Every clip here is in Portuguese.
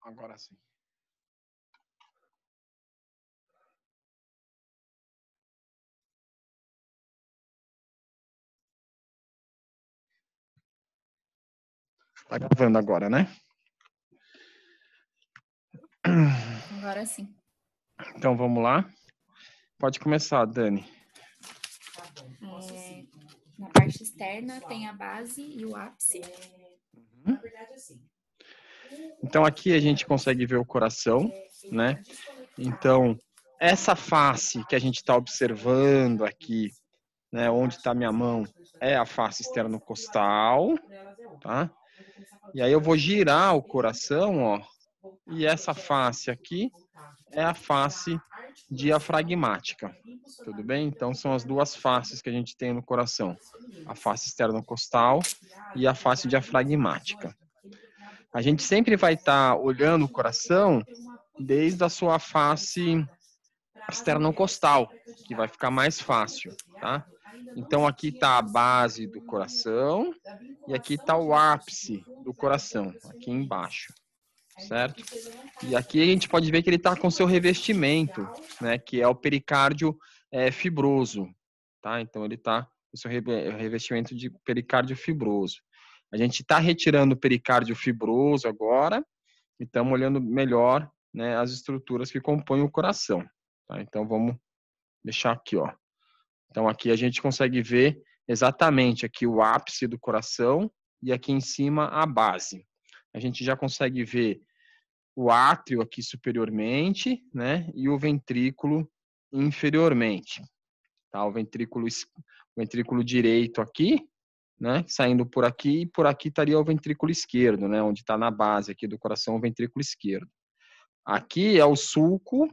Agora sim. Tá gravando agora, né? Agora sim. Então vamos lá. Pode começar, Dani. Na parte externa tem a base e o ápice. Uhum. Então aqui a gente consegue ver o coração, né? Então essa face que a gente está observando aqui, né? Onde está minha mão é a face externo-costal, tá? E aí eu vou girar o coração, ó. E essa face aqui é a face diafragmática. Tudo bem? Então são as duas faces que a gente tem no coração. A face externo-costal e a face diafragmática. A gente sempre vai estar olhando o coração desde a sua face externo-costal, que vai ficar mais fácil, tá? Então aqui está a base do coração e aqui está o ápice do coração, aqui embaixo, certo? E aqui a gente pode ver que ele está com seu revestimento, né? Que é o pericárdio fibroso, tá? Então ele está com seu revestimento de pericárdio fibroso. A gente está retirando o pericárdio fibroso agora e estamos olhando melhor, né, as estruturas que compõem o coração. Tá? Então vamos deixar aqui, ó. Então aqui a gente consegue ver exatamente aqui o ápice do coração e aqui em cima a base. A gente já consegue ver o átrio aqui superiormente, né, e o ventrículo inferiormente. Tá? O ventrículo direito aqui, né, saindo por aqui, e por aqui estaria o ventrículo esquerdo, né, onde está na base aqui do coração o ventrículo esquerdo. Aqui é o sulco,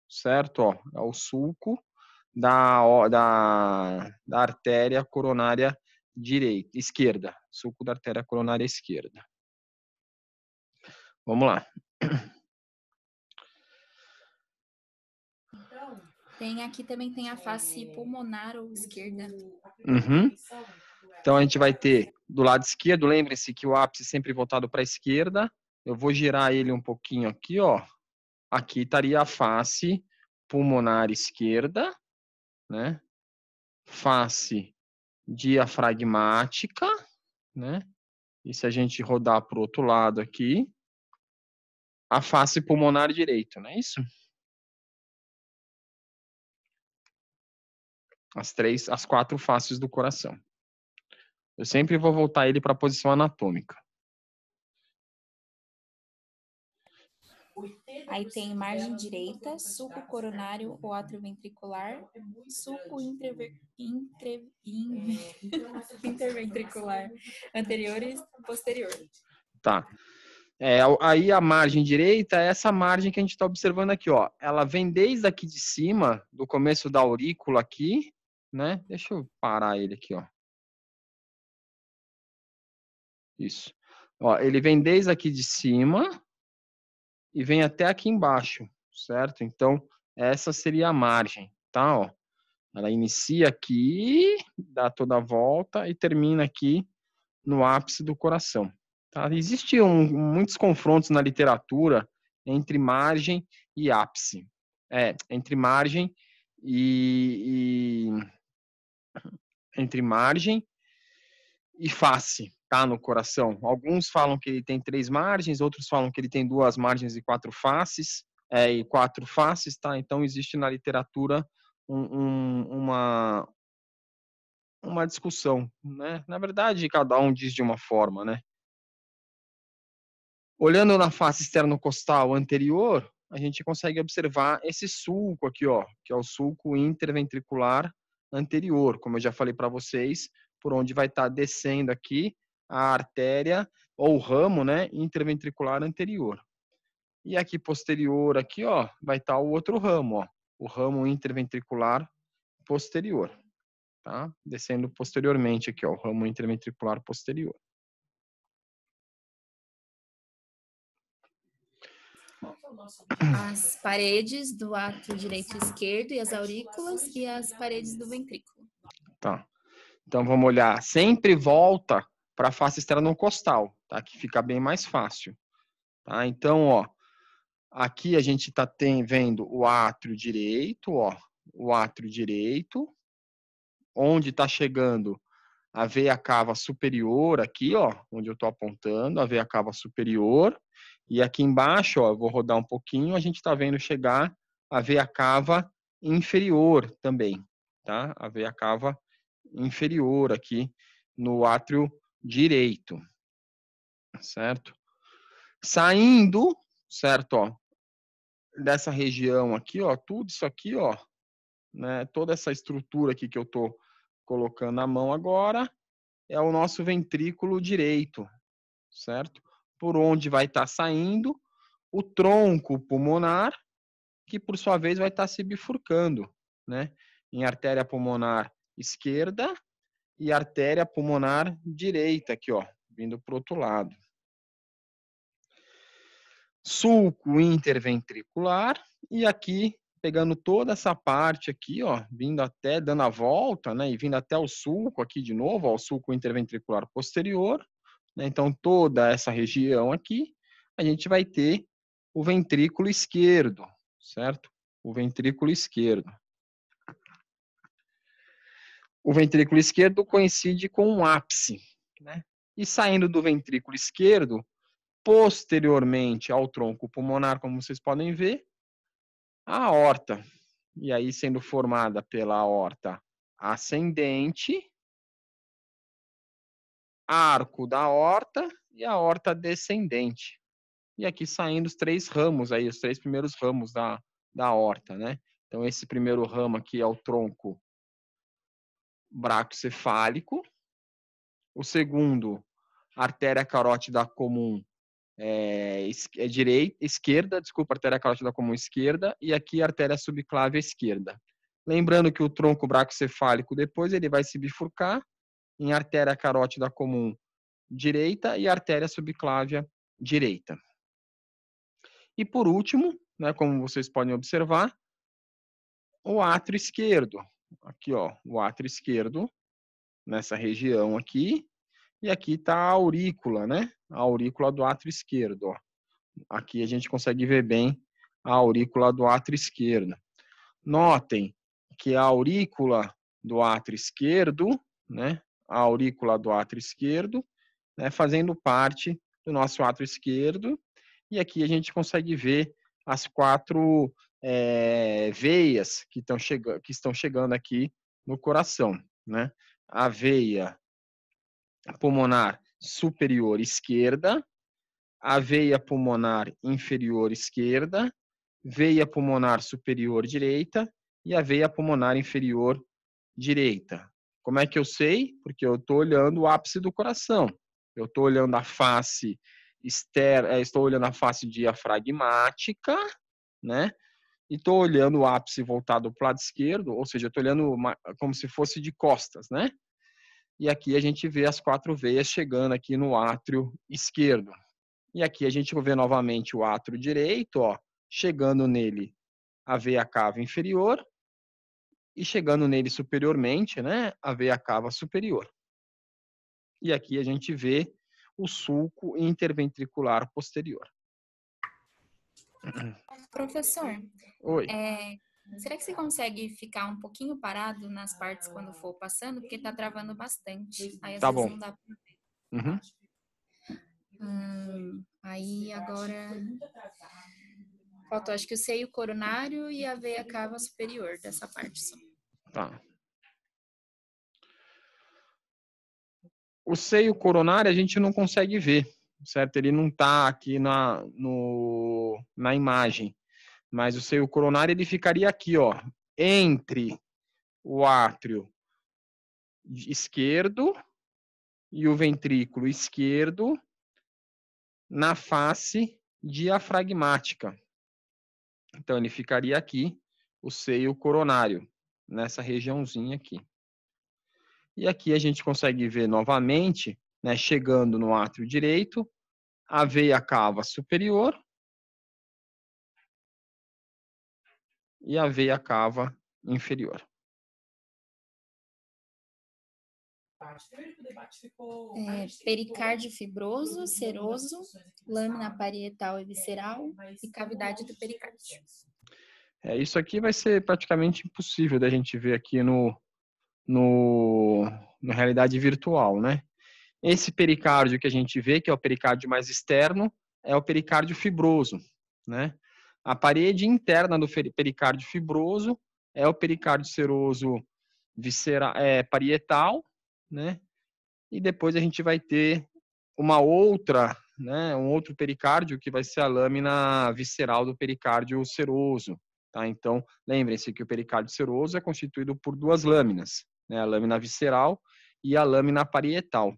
certo? Ó, é o sulco da artéria coronária esquerda, sulco da artéria coronária esquerda. Vamos lá. Aqui também tem a face pulmonar ou esquerda. Uhum. Então a gente vai ter do lado esquerdo, lembre-se que o ápice sempre voltado para a esquerda. Eu vou girar ele um pouquinho aqui, ó. Aqui estaria a face pulmonar esquerda, né? Face diafragmática, né? E se a gente rodar para o outro lado aqui, a face pulmonar direito, não é isso? As 4 faces do coração. Eu sempre vou voltar ele para a posição anatômica. Aí tem margem direita, sulco coronário ou atrioventricular, sulco interventricular anterior e posterior. Tá. Aí a margem direita é essa margem que a gente está observando aqui, ó. Ela vem desde aqui de cima, do começo da aurícula aqui, né? Deixa eu parar ele aqui, ó. Isso. Ó, ele vem desde aqui de cima e vem até aqui embaixo, certo? Então, essa seria a margem, tá? Ó, ela inicia aqui, dá toda a volta e termina aqui no ápice do coração. Tá? Existiam muitos confrontos na literatura entre margem e ápice. Entre margem entre margem e face, tá, no coração. Alguns falam que ele tem 3 margens, outros falam que ele tem 2 margens e 4 faces, tá? Então existe na literatura uma discussão, né? Na verdade, cada um diz de uma forma, né? Olhando na face externo-costal anterior, a gente consegue observar esse sulco aqui, ó, que é o sulco interventricular anterior, como eu já falei para vocês, por onde vai estar descendo aqui a artéria ou ramo, né, interventricular anterior. E aqui posterior, aqui, ó, vai estar o outro ramo, ó, o ramo interventricular posterior, tá? Descendo posteriormente aqui, ó, o ramo interventricular posterior. As paredes do átrio direito e esquerdo e as aurículas e as paredes do ventrículo. Tá. Então vamos olhar, sempre volta para a face externo-costal, tá? Que fica bem mais fácil. Tá? Então, ó, Aqui a gente está vendo o átrio direito, ó, o átrio direito, onde está chegando a veia cava superior aqui, ó, onde eu estou apontando, a veia cava superior. E aqui embaixo, ó, eu vou rodar um pouquinho, a gente está vendo chegar a veia cava inferior também, tá? A veia cava inferior aqui no átrio direito, certo? Saindo, certo, ó, dessa região aqui, ó, tudo isso aqui, ó, né, toda essa estrutura aqui que eu tô colocando a mão agora, é o nosso ventrículo direito, certo? Por onde vai estar saindo o tronco pulmonar, que por sua vez vai estar se bifurcando, né? Em artéria pulmonar esquerda e artéria pulmonar direita aqui, ó, vindo para o outro lado. Sulco interventricular e aqui pegando toda essa parte aqui, ó, vindo até, dando a volta, né, e vindo até o sulco aqui de novo, ó, o sulco interventricular posterior, né, então toda essa região aqui, a gente vai ter o ventrículo esquerdo, certo? O ventrículo esquerdo. O ventrículo esquerdo coincide com um ápice, né? E saindo do ventrículo esquerdo, posteriormente ao tronco pulmonar, como vocês podem ver, a aorta. E aí sendo formada pela aorta ascendente, arco da aorta e a aorta descendente. E aqui saindo os três ramos aí, os três primeiros ramos da aorta, né? Então esse primeiro ramo aqui é o tronco braquiocefálico. O segundo, artéria carótida comum esquerda, desculpa, artéria carótida comum esquerda, e aqui artéria subclávia esquerda. Lembrando que o tronco braquiocefálico depois ele vai se bifurcar em artéria carótida comum direita e artéria subclávia direita. E por último, né, como vocês podem observar, o átrio esquerdo. Aqui, ó, o átrio esquerdo, nessa região aqui, e aqui está a aurícula, né? A aurícula do átrio esquerdo, ó. Aqui a gente consegue ver bem a aurícula do átrio esquerdo. Notem que a aurícula do átrio esquerdo, né? A aurícula do átrio esquerdo, né? Fazendo parte do nosso átrio esquerdo. E aqui a gente consegue ver as quatro veias que estão chegando aqui no coração, né? A veia pulmonar superior esquerda, a veia pulmonar inferior esquerda, veia pulmonar superior direita e a veia pulmonar inferior direita. Como é que eu sei? Porque eu estou olhando o ápice do coração. Eu estou olhando a face externa, estou olhando a face diafragmática, né? E estou olhando o ápice voltado para o lado esquerdo, ou seja, estou olhando como se fosse de costas, né? E aqui a gente vê as quatro veias chegando aqui no átrio esquerdo. E aqui a gente vê novamente o átrio direito, ó, chegando nele a veia cava inferior e chegando nele superiormente, né, a veia cava superior. E aqui a gente vê o sulco interventricular posterior. Professor, Oi. será que você consegue ficar um pouquinho parado nas partes quando for passando? Porque tá travando bastante. Aí às Tá vezes bom. não dá pra ver. Uhum. Aí agora faltou acho que o seio coronário e a veia cava superior dessa parte só. Tá. O seio coronário a gente não consegue ver, certo? Ele não está aqui na imagem. Mas o seio coronário ele ficaria aqui, ó, entre o átrio esquerdo e o ventrículo esquerdo na face diafragmática. Então ele ficaria aqui, o seio coronário, nessa regiãozinha aqui. E aqui a gente consegue ver novamente, né, chegando no átrio direito, a veia cava superior e a veia cava inferior. Pericárdio fibroso, seroso, lâmina parietal e visceral e cavidade do pericárdio. Isso aqui vai ser praticamente impossível da gente ver aqui na realidade virtual, né? Esse pericárdio que a gente vê, que é o pericárdio mais externo, é o pericárdio fibroso, né? A parede interna do pericárdio fibroso é o pericárdio seroso parietal, né? E depois a gente vai ter uma outra, né, um outro pericárdio que vai ser a lâmina visceral do pericárdio seroso, tá? Então, lembrem-se que o pericárdio seroso é constituído por duas lâminas, né, a lâmina visceral e a lâmina parietal.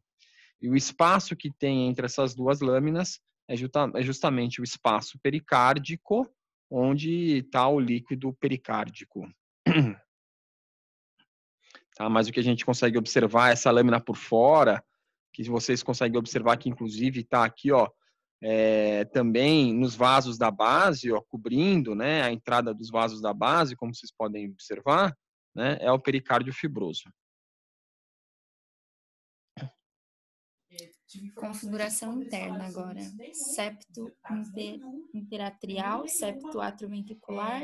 E o espaço que tem entre essas duas lâminas é justamente o espaço pericárdico, onde está o líquido pericárdico. Tá? Mas o que a gente consegue observar, essa lâmina por fora, que vocês conseguem observar que inclusive está aqui, ó, também nos vasos da base, ó, cobrindo, né, a entrada dos vasos da base, como vocês podem observar, né, é o pericárdio fibroso. Configuração interna agora. Septo interatrial, septo atrioventricular,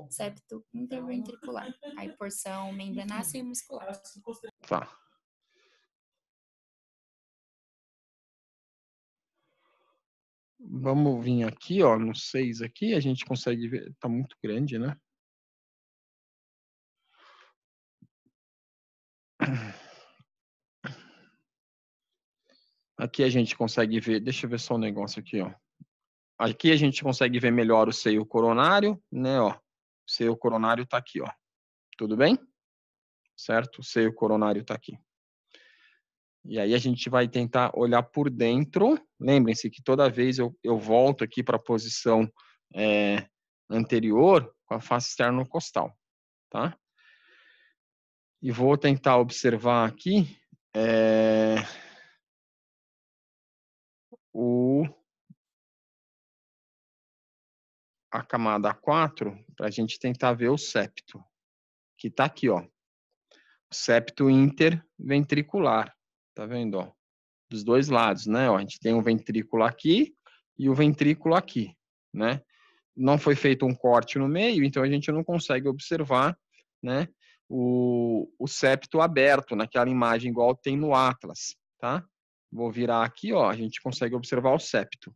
septo interventricular. Aí porção membranácea e muscular. Tá. Vamos vir aqui, ó, no 6 aqui, a gente consegue ver, tá muito grande, né? Aqui a gente consegue ver, deixa eu ver só um negócio aqui, ó. Aqui a gente consegue ver melhor o seio coronário, né, ó. O seio coronário tá aqui, ó. Tudo bem? Certo? O seio coronário tá aqui. E aí a gente vai tentar olhar por dentro. Lembrem-se que toda vez eu volto aqui para a posição anterior com a face externa costal, tá? E vou tentar observar aqui a camada 4 para a gente tentar ver o septo, que está aqui, ó. O septo interventricular, tá vendo, ó? Dos dois lados, né? Ó, a gente tem um ventrículo aqui e o ventrículo aqui, né? Não foi feito um corte no meio, então a gente não consegue observar, né, o septo aberto naquela imagem igual tem no Atlas, tá? Vou virar aqui, ó, a gente consegue observar o septo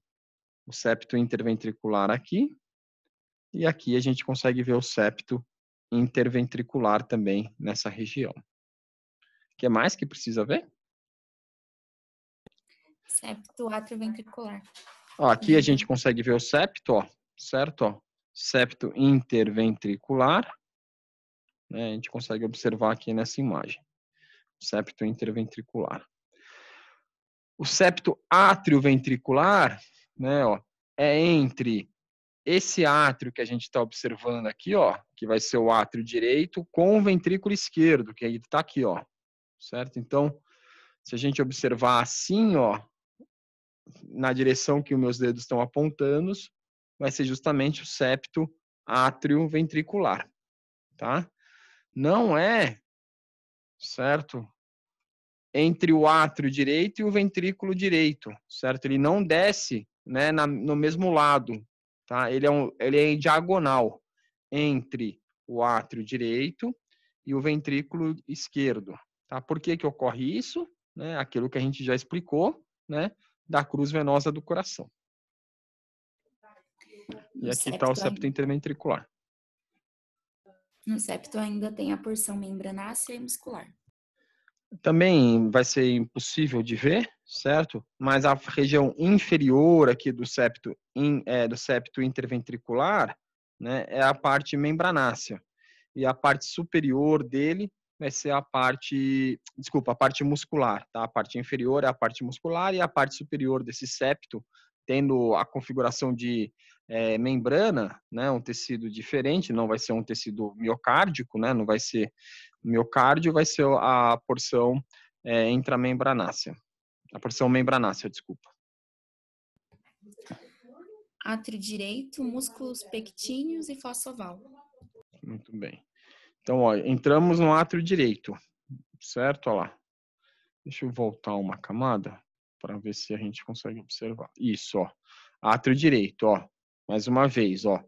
interventricular aqui, e aqui a gente consegue ver o septo interventricular também nessa região. O que mais que precisa ver? Septo atrioventricular. Ó, aqui a gente consegue ver o septo, ó, certo? Ó, septo interventricular, né? A gente consegue observar aqui nessa imagem. Septo interventricular. O septo atrioventricular, né, ó, é entre esse átrio que a gente está observando aqui, ó, que vai ser o átrio direito, com o ventrículo esquerdo, que está aqui, ó, certo? Então, se a gente observar assim, ó, na direção que os meus dedos estão apontando, vai ser justamente o septo atrioventricular, tá? Não é, certo? Entre o átrio direito e o ventrículo direito, certo? Ele não desce, né, no mesmo lado, tá? Ele é em diagonal entre o átrio direito e o ventrículo esquerdo, tá? Por que que ocorre isso? Né? Aquilo que a gente já explicou, né? Da cruz venosa do coração. E aqui está o septo interventricular. No septo ainda tem a porção membranácea e muscular. Também vai ser impossível de ver, certo? Mas a região inferior aqui do septo interventricular, né, é a parte membranácea. E a parte superior dele vai ser a parte muscular, tá? A parte inferior é a parte muscular e a parte superior desse septo, tendo a configuração de membrana, né, um tecido diferente, não vai ser um tecido miocárdico, né, não vai ser miocárdio, vai ser a porção intramembranácea. A porção membranácea, desculpa. Átrio direito, músculos pectíneos e fossa oval. Muito bem. Então, ó, entramos no átrio direito, certo? Olha lá. Deixa eu voltar uma camada para ver se a gente consegue observar. Isso, ó. Átrio direito, ó. Mais uma vez, ó.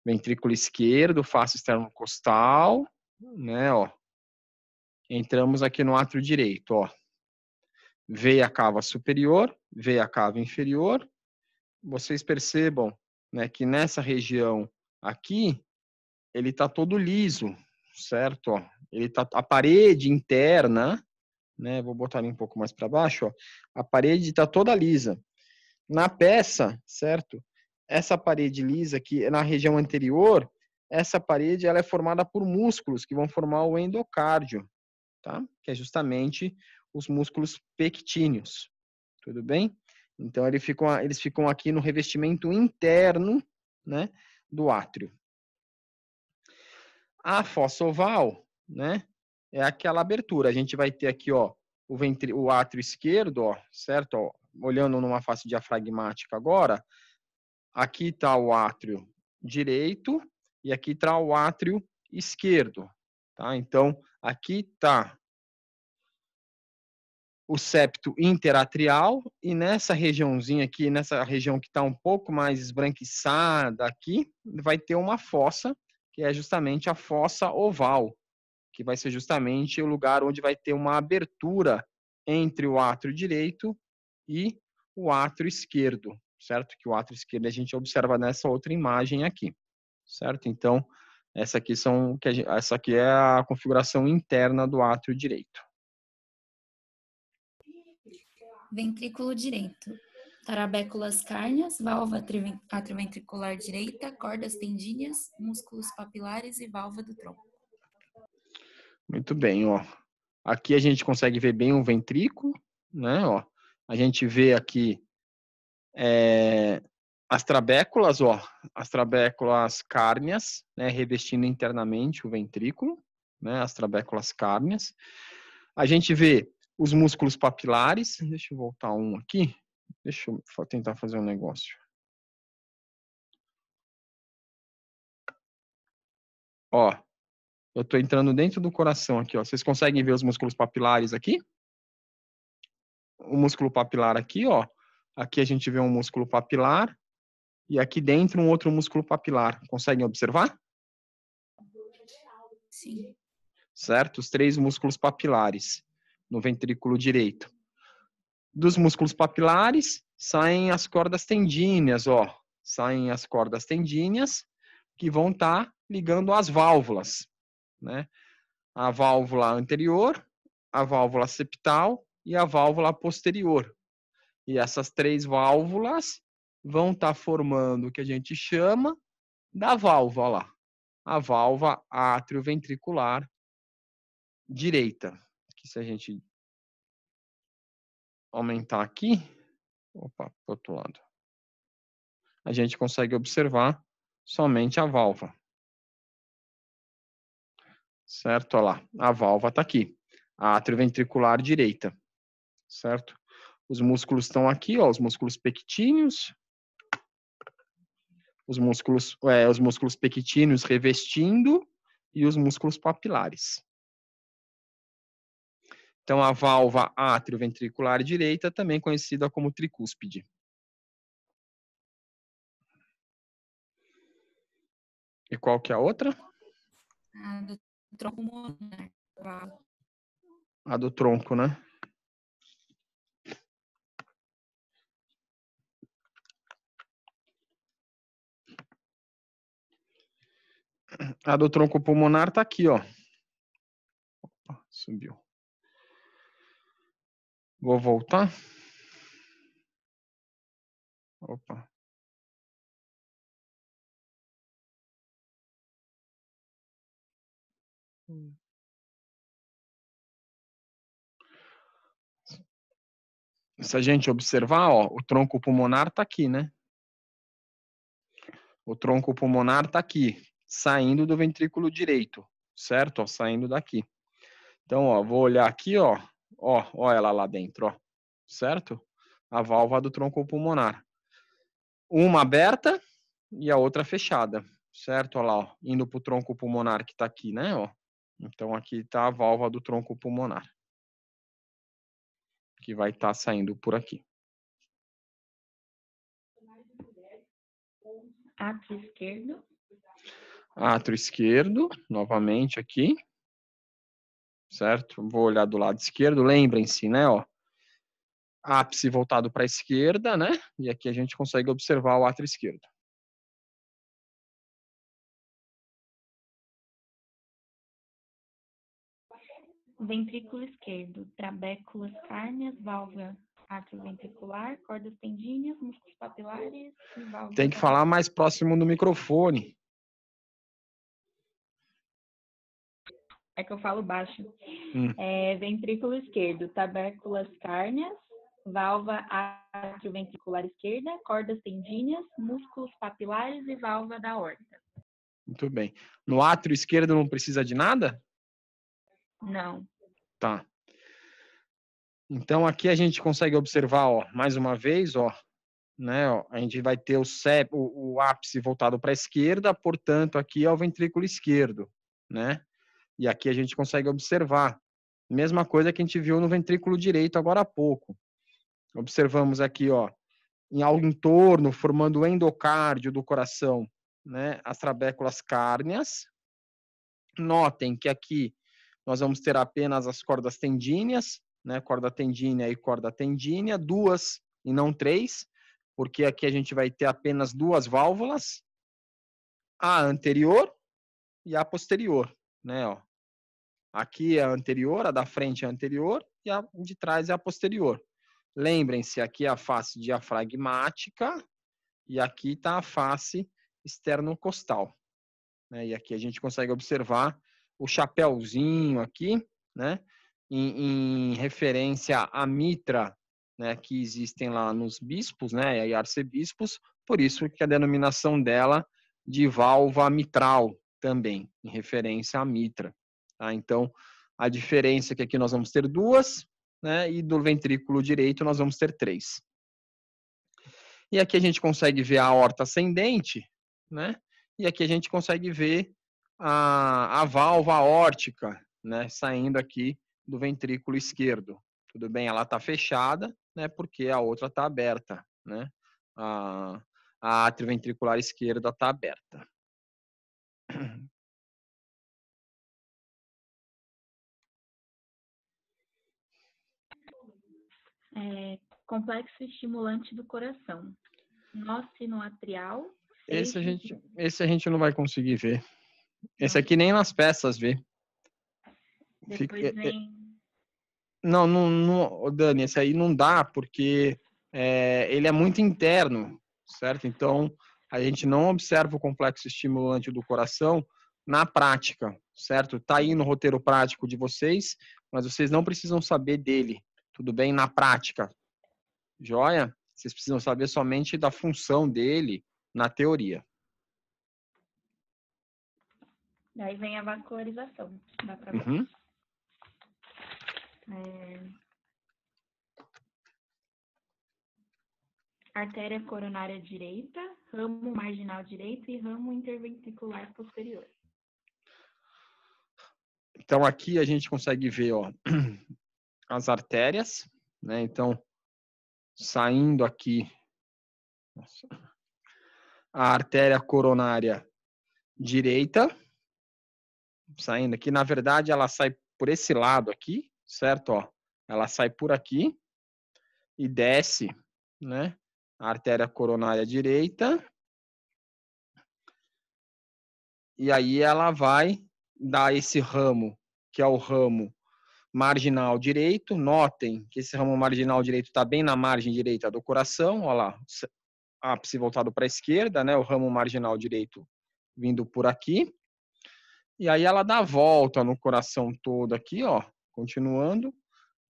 Ventrículo esquerdo, face externo costal, né, ó. Entramos aqui no átrio direito, ó. Veia cava superior, veia cava inferior. Vocês percebam, né, que nessa região aqui, ele tá todo liso, certo? Ó. Ele tá, a parede interna, né, vou botar ali um pouco mais para baixo, ó. A parede está toda lisa. Na peça, certo? Essa parede lisa aqui, na região anterior, essa parede ela é formada por músculos que vão formar o endocárdio, tá? Que é justamente os músculos pectíneos. Tudo bem? Então eles ficam aqui no revestimento interno, né, do átrio. A fossa oval, né, é aquela abertura. A gente vai ter aqui, ó, o átrio esquerdo, ó, certo? Ó, olhando numa face diafragmática agora, aqui está o átrio direito e aqui está o átrio esquerdo, tá? Então, aqui está o septo interatrial e nessa regiãozinha aqui, nessa região que está um pouco mais esbranquiçada aqui, vai ter uma fossa, que é justamente a fossa oval, que vai ser justamente o lugar onde vai ter uma abertura entre o átrio direito e o átrio esquerdo, certo? Que o átrio esquerdo a gente observa nessa outra imagem aqui, certo? Então, essa aqui é a configuração interna do átrio direito. Ventrículo direito. Tarabéculas cárneas, válvula atrioventricular direita, cordas tendíneas, músculos papilares e válvula do tronco. Muito bem, ó. Aqui a gente consegue ver bem o ventrículo, né? Ó. A gente vê aqui as trabéculas, ó, as trabéculas cárneas, né, revestindo internamente o ventrículo, né, as trabéculas cárneas. A gente vê os músculos papilares. Deixa eu voltar um aqui. Deixa eu tentar fazer um negócio. Ó, eu tô entrando dentro do coração aqui, ó. Vocês conseguem ver os músculos papilares aqui? O músculo papilar aqui, ó. Aqui a gente vê um músculo papilar e aqui dentro um outro músculo papilar. Conseguem observar? Sim. Certo? Os 3 músculos papilares no ventrículo direito. Dos músculos papilares saem as cordas tendíneas, ó. Saem as cordas tendíneas que vão estar ligando as válvulas, né? A válvula anterior, a válvula septal e a válvula posterior. E essas 3 válvulas vão estar formando o que a gente chama da válvula lá. A válvula atrioventricular direita. Que se a gente aumentar aqui, opa, para o outro lado, a gente consegue observar somente a válvula. Certo? Olha lá, a válvula está aqui, a atrioventricular direita. Certo? Os músculos estão aqui, ó, os músculos pectíneos, os músculos pectíneos revestindo e os músculos papilares. Então, a válvula atrioventricular direita, também conhecida como tricúspide. E qual que é a outra? A do tronco pulmonar. A do tronco, né? A do tronco pulmonar tá aqui, ó. Opa, subiu. Vou voltar. Opa. Se a gente observar, ó, o tronco pulmonar tá aqui, né? O tronco pulmonar tá aqui, saindo do ventrículo direito, certo? Ó, saindo daqui. Então, ó, vou olhar aqui, ó. Ó ela lá dentro, ó. Certo? A válvula do tronco pulmonar. Uma aberta e a outra fechada, certo? Olha lá, ó, indo pro tronco pulmonar que tá aqui, né? Ó. Então, aqui tá a válvula do tronco pulmonar. que vai estar saindo por aqui. Átrio esquerdo. Átrio esquerdo, novamente aqui. Certo? Vou olhar do lado esquerdo. Lembrem-se, né? Ó, ápice voltado para a esquerda, né? E aqui a gente consegue observar o átrio esquerdo. Ventrículo esquerdo, trabéculas cárneas, válvula atrioventricular, cordas tendíneas, músculos papilares e válvula. Tem que falar mais próximo do microfone. É que eu falo baixo. Ventrículo esquerdo, trabéculas cárneas, válvula atrioventricular esquerda, cordas tendíneas, músculos papilares e válvula da aorta. Muito bem. No átrio esquerdo não precisa de nada? Não. Tá. Então aqui a gente consegue observar, ó, mais uma vez, ó, né, ó, a gente vai ter o ápice voltado para a esquerda, portanto aqui é o ventrículo esquerdo, né? E aqui a gente consegue observar. Mesma coisa que a gente viu no ventrículo direito agora há pouco. Observamos aqui, ó, ao entorno, formando o endocárdio do coração, né, as trabéculas cárneas. Notem que aqui nós vamos ter apenas as cordas tendíneas, né, corda tendínea e corda tendínea, duas e não três, porque aqui a gente vai ter apenas duas válvulas, a anterior e a posterior, né, ó. Aqui é a anterior, a da frente é a anterior e a de trás é a posterior. Lembrem-se, aqui é a face diafragmática e aqui está a face esternocostal, né? E aqui a gente consegue observar o chapéuzinho aqui, né? Em referência à mitra, né? Que existem lá nos bispos, né? E arcebispos, por isso que a denominação dela de válvula mitral também, em referência à mitra. Tá? Então, a diferença é que aqui nós vamos ter duas, né? E do ventrículo direito nós vamos ter três. E aqui a gente consegue ver a aorta ascendente, né? E aqui a gente consegue ver a válvula aórtica, né? Saindo aqui do ventrículo esquerdo. Tudo bem, ela está fechada, né? Porque a outra está aberta, né? A átrio ventricular esquerda está aberta. Complexo estimulante do coração. Nó sinoatrial. Esse a gente não vai conseguir ver. Esse aqui nem nas peças vê. Depois vem... Não, Dani, esse aí não dá, porque ele é muito interno, certo? Então, a gente não observa o complexo estimulante do coração na prática, certo? Tá aí no roteiro prático de vocês, mas vocês não precisam saber dele, tudo bem? Na prática, joia? Vocês precisam saber somente da função dele na teoria. Daí vem a vascularização, dá pra ver. Uhum. Artéria coronária direita, ramo marginal direito e ramo interventricular posterior. Então, aqui a gente consegue ver, ó, as artérias, né? Então, saindo aqui, a artéria coronária direita, saindo aqui, na verdade, ela sai por esse lado aqui, certo? Ó, ela sai por aqui e desce, né? A artéria coronária direita. E aí ela vai dar esse ramo, que é o ramo marginal direito. Notem que esse ramo marginal direito está bem na margem direita do coração, olha lá, ápice voltado para a esquerda, né? O ramo marginal direito vindo por aqui. E aí ela dá a volta no coração todo aqui, ó, continuando,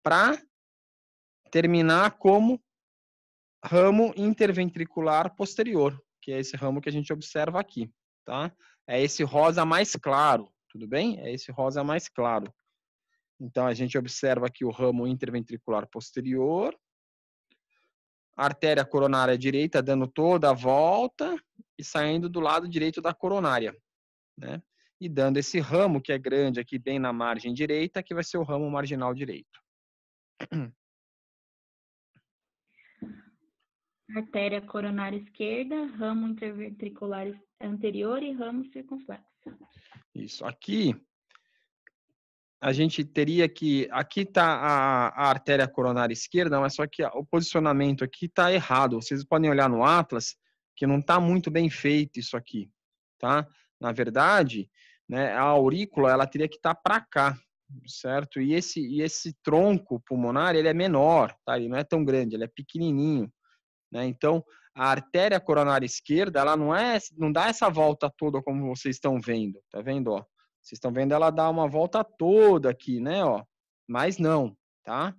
para terminar como ramo interventricular posterior, que é esse ramo que a gente observa aqui, tá? É esse rosa mais claro, tudo bem? É esse rosa mais claro. Então, a gente observa aqui o ramo interventricular posterior, a artéria coronária direita dando toda a volta e saindo do lado direito da coronária, né? E dando esse ramo que é grande aqui bem na margem direita, que vai ser o ramo marginal direito. Artéria coronária esquerda, ramo interventricular anterior e ramo circunflexo. Isso. Aqui, a gente teria que... Aqui está a artéria coronária esquerda, mas só que o posicionamento aqui está errado. Vocês podem olhar no Atlas, que não está muito bem feito isso aqui, tá? Na verdade, né, a aurícula, ela teria que estar para cá, certo? E esse tronco pulmonar, ele é menor, tá? Ele não é tão grande, ele é pequenininho, né? Então, a artéria coronária esquerda, ela não dá essa volta toda como vocês estão vendo, tá vendo, ó? Vocês estão vendo ela dar uma volta toda aqui, né, ó? Mas não, tá?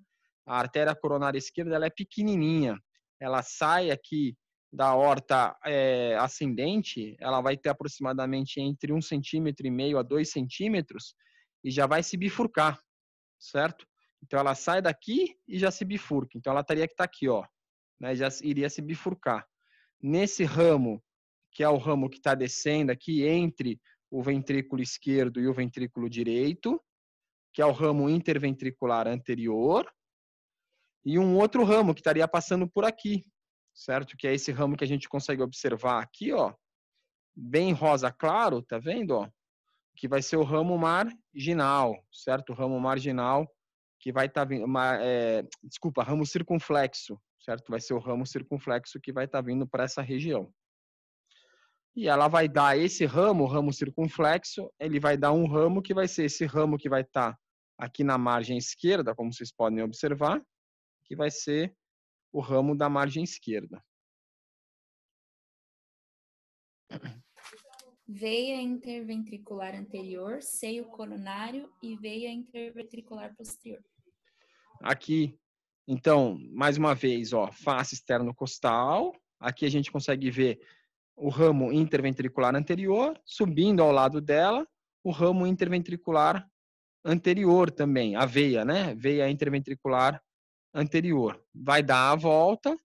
A artéria coronária esquerda, ela é pequenininha. Ela sai aqui da aorta ascendente, ela vai ter aproximadamente entre 1,5 cm a 2 centímetros e já vai se bifurcar, certo? Então, ela sai daqui e já se bifurca. Então, ela teria que estar aqui, ó, né? Já iria se bifurcar. Nesse ramo, que é o ramo que está descendo aqui entre o ventrículo esquerdo e o ventrículo direito, que é o ramo interventricular anterior, e um outro ramo que estaria passando por aqui, certo? Que é esse ramo que a gente consegue observar aqui, ó, bem rosa claro, tá vendo, ó? Que vai ser o ramo marginal, certo? O ramo marginal que vai estar vindo, desculpa, ramo circunflexo, certo? Vai ser o ramo circunflexo que vai estar vindo para essa região. E ela vai dar esse ramo, o ramo circunflexo, ele vai dar um ramo que vai ser esse ramo que vai estar aqui na margem esquerda, como vocês podem observar, que vai ser o ramo da margem esquerda. Veia interventricular anterior, seio coronário e veia interventricular posterior. Aqui, então, mais uma vez, ó, face externo-costal. Aqui a gente consegue ver o ramo interventricular anterior, subindo ao lado dela, o ramo interventricular anterior também, a veia, né? Veia interventricular anterior. Vai dar a volta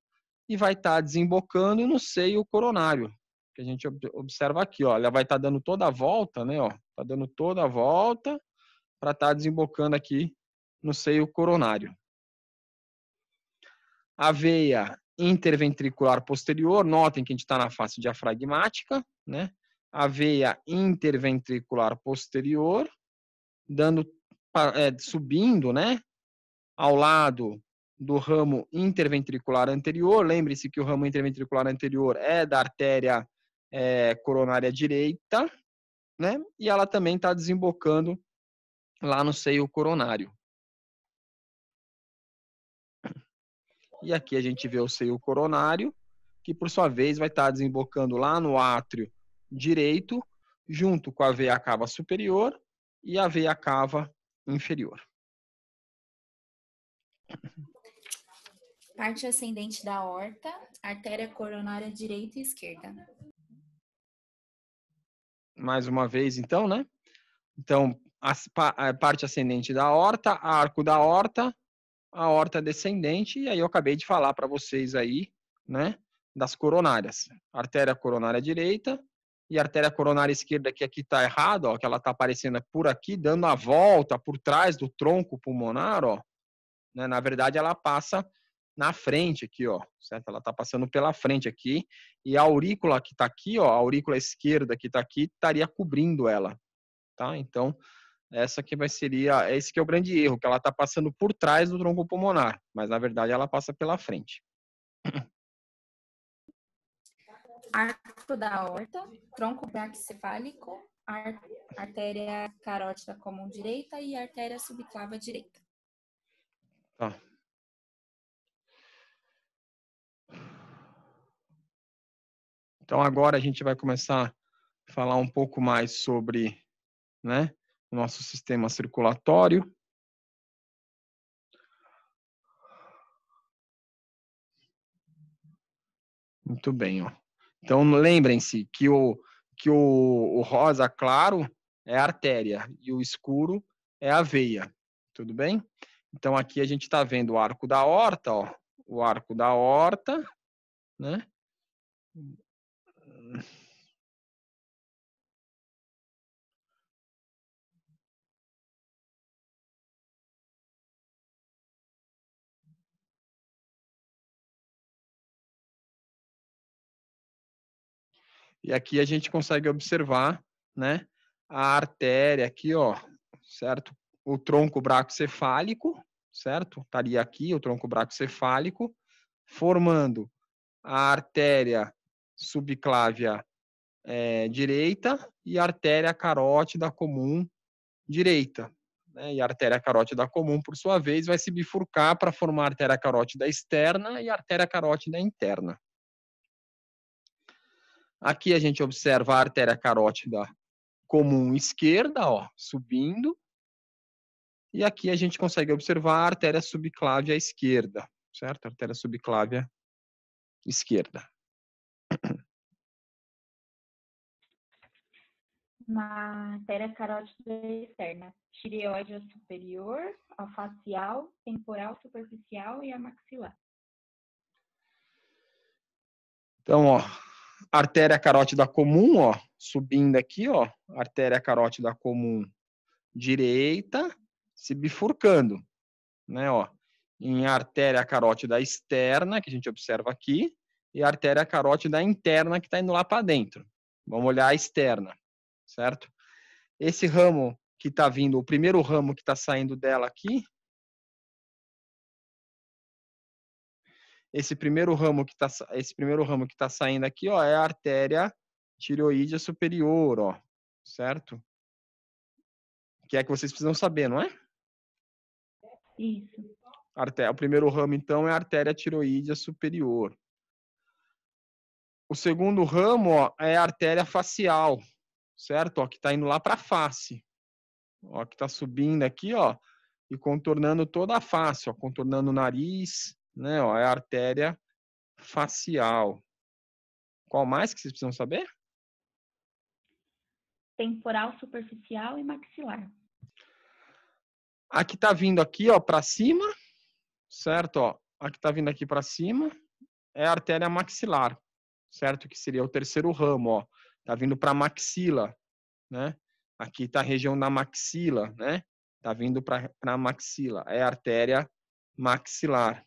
e vai estar desembocando no seio coronário, que a gente observa aqui, ó. Ela vai estar dando toda a volta, né? Ó, tá dando toda a volta para estar desembocando aqui no seio coronário. A veia interventricular posterior, notem que a gente está na face diafragmática, né? A veia interventricular posterior, subindo, né? Ao lado do ramo interventricular anterior. Lembre-se que o ramo interventricular anterior é da artéria coronária direita, né? E ela também está desembocando lá no seio coronário. E aqui a gente vê o seio coronário, que por sua vez vai estar desembocando lá no átrio direito, junto com a veia cava superior e a veia cava inferior. Parte ascendente da aorta, artéria coronária direita e esquerda. Mais uma vez, então, né? Então, a parte ascendente da aorta, arco da aorta, a aorta descendente, e aí eu acabei de falar para vocês aí, né, das coronárias. Artéria coronária direita e artéria coronária esquerda, que aqui está errado, ó, que ela está aparecendo por aqui, dando a volta por trás do tronco pulmonar, ó, né? Na verdade, ela passa na frente aqui, ó, certo? Ela está passando pela frente aqui, e a aurícula que está aqui, ó, a aurícula esquerda que está aqui, estaria cobrindo ela, tá? Então, esse que é o grande erro, que ela está passando por trás do tronco pulmonar, mas na verdade ela passa pela frente. Arco da aorta, tronco braquicefálico, artéria carótida comum direita e artéria subclava direita. Tá. Então agora a gente vai começar a falar um pouco mais sobre, né, o nosso sistema circulatório. Muito bem, ó. Então lembrem-se que o rosa claro é a artéria e o escuro é a veia, tudo bem? Então aqui a gente está vendo o arco da aorta, ó, o arco da aorta, né? E aqui a gente consegue observar, né, a artéria aqui, ó, certo? O tronco braquicefálico, certo? Estaria aqui o tronco braquicefálico, formando a artéria subclávia direita e a artéria carótida comum direita. Né? E a artéria carótida comum, por sua vez, vai se bifurcar para formar a artéria carótida externa e a artéria carótida interna. Aqui a gente observa a artéria carótida comum esquerda, ó, subindo. E aqui a gente consegue observar a artéria subclávia esquerda, certo? A artéria subclávia esquerda. Na artéria carótida externa, tireoide superior, a facial, temporal superficial e a maxilar. Então, ó, artéria carótida comum, ó, subindo aqui, ó, artéria carótida comum direita, se bifurcando, né, ó, em artéria carótida externa, que a gente observa aqui, e artéria carótida interna, que está indo lá para dentro. Vamos olhar a externa, certo? Esse ramo que está vindo, o primeiro ramo que está saindo dela aqui, esse primeiro ramo que está saindo aqui, ó, é a artéria tireoídea superior, ó, certo? Que é que vocês precisam saber, não é? Isso. O primeiro ramo, então, é a artéria tireoídea superior. O segundo ramo, ó, é a artéria facial, certo? Ó, que está indo lá para a face. Ó, que está subindo aqui, ó, e contornando toda a face, ó, contornando o nariz, né? Ó, é a artéria facial. Qual mais que vocês precisam saber? Temporal superficial e maxilar. A que está vindo aqui, ó, para cima, certo? Ó, a que está vindo aqui para cima é a artéria maxilar, certo? Que seria o terceiro ramo, ó. Tá vindo para a maxila, né? Aqui está a região da maxila, né? Tá vindo para a maxila. É a artéria maxilar.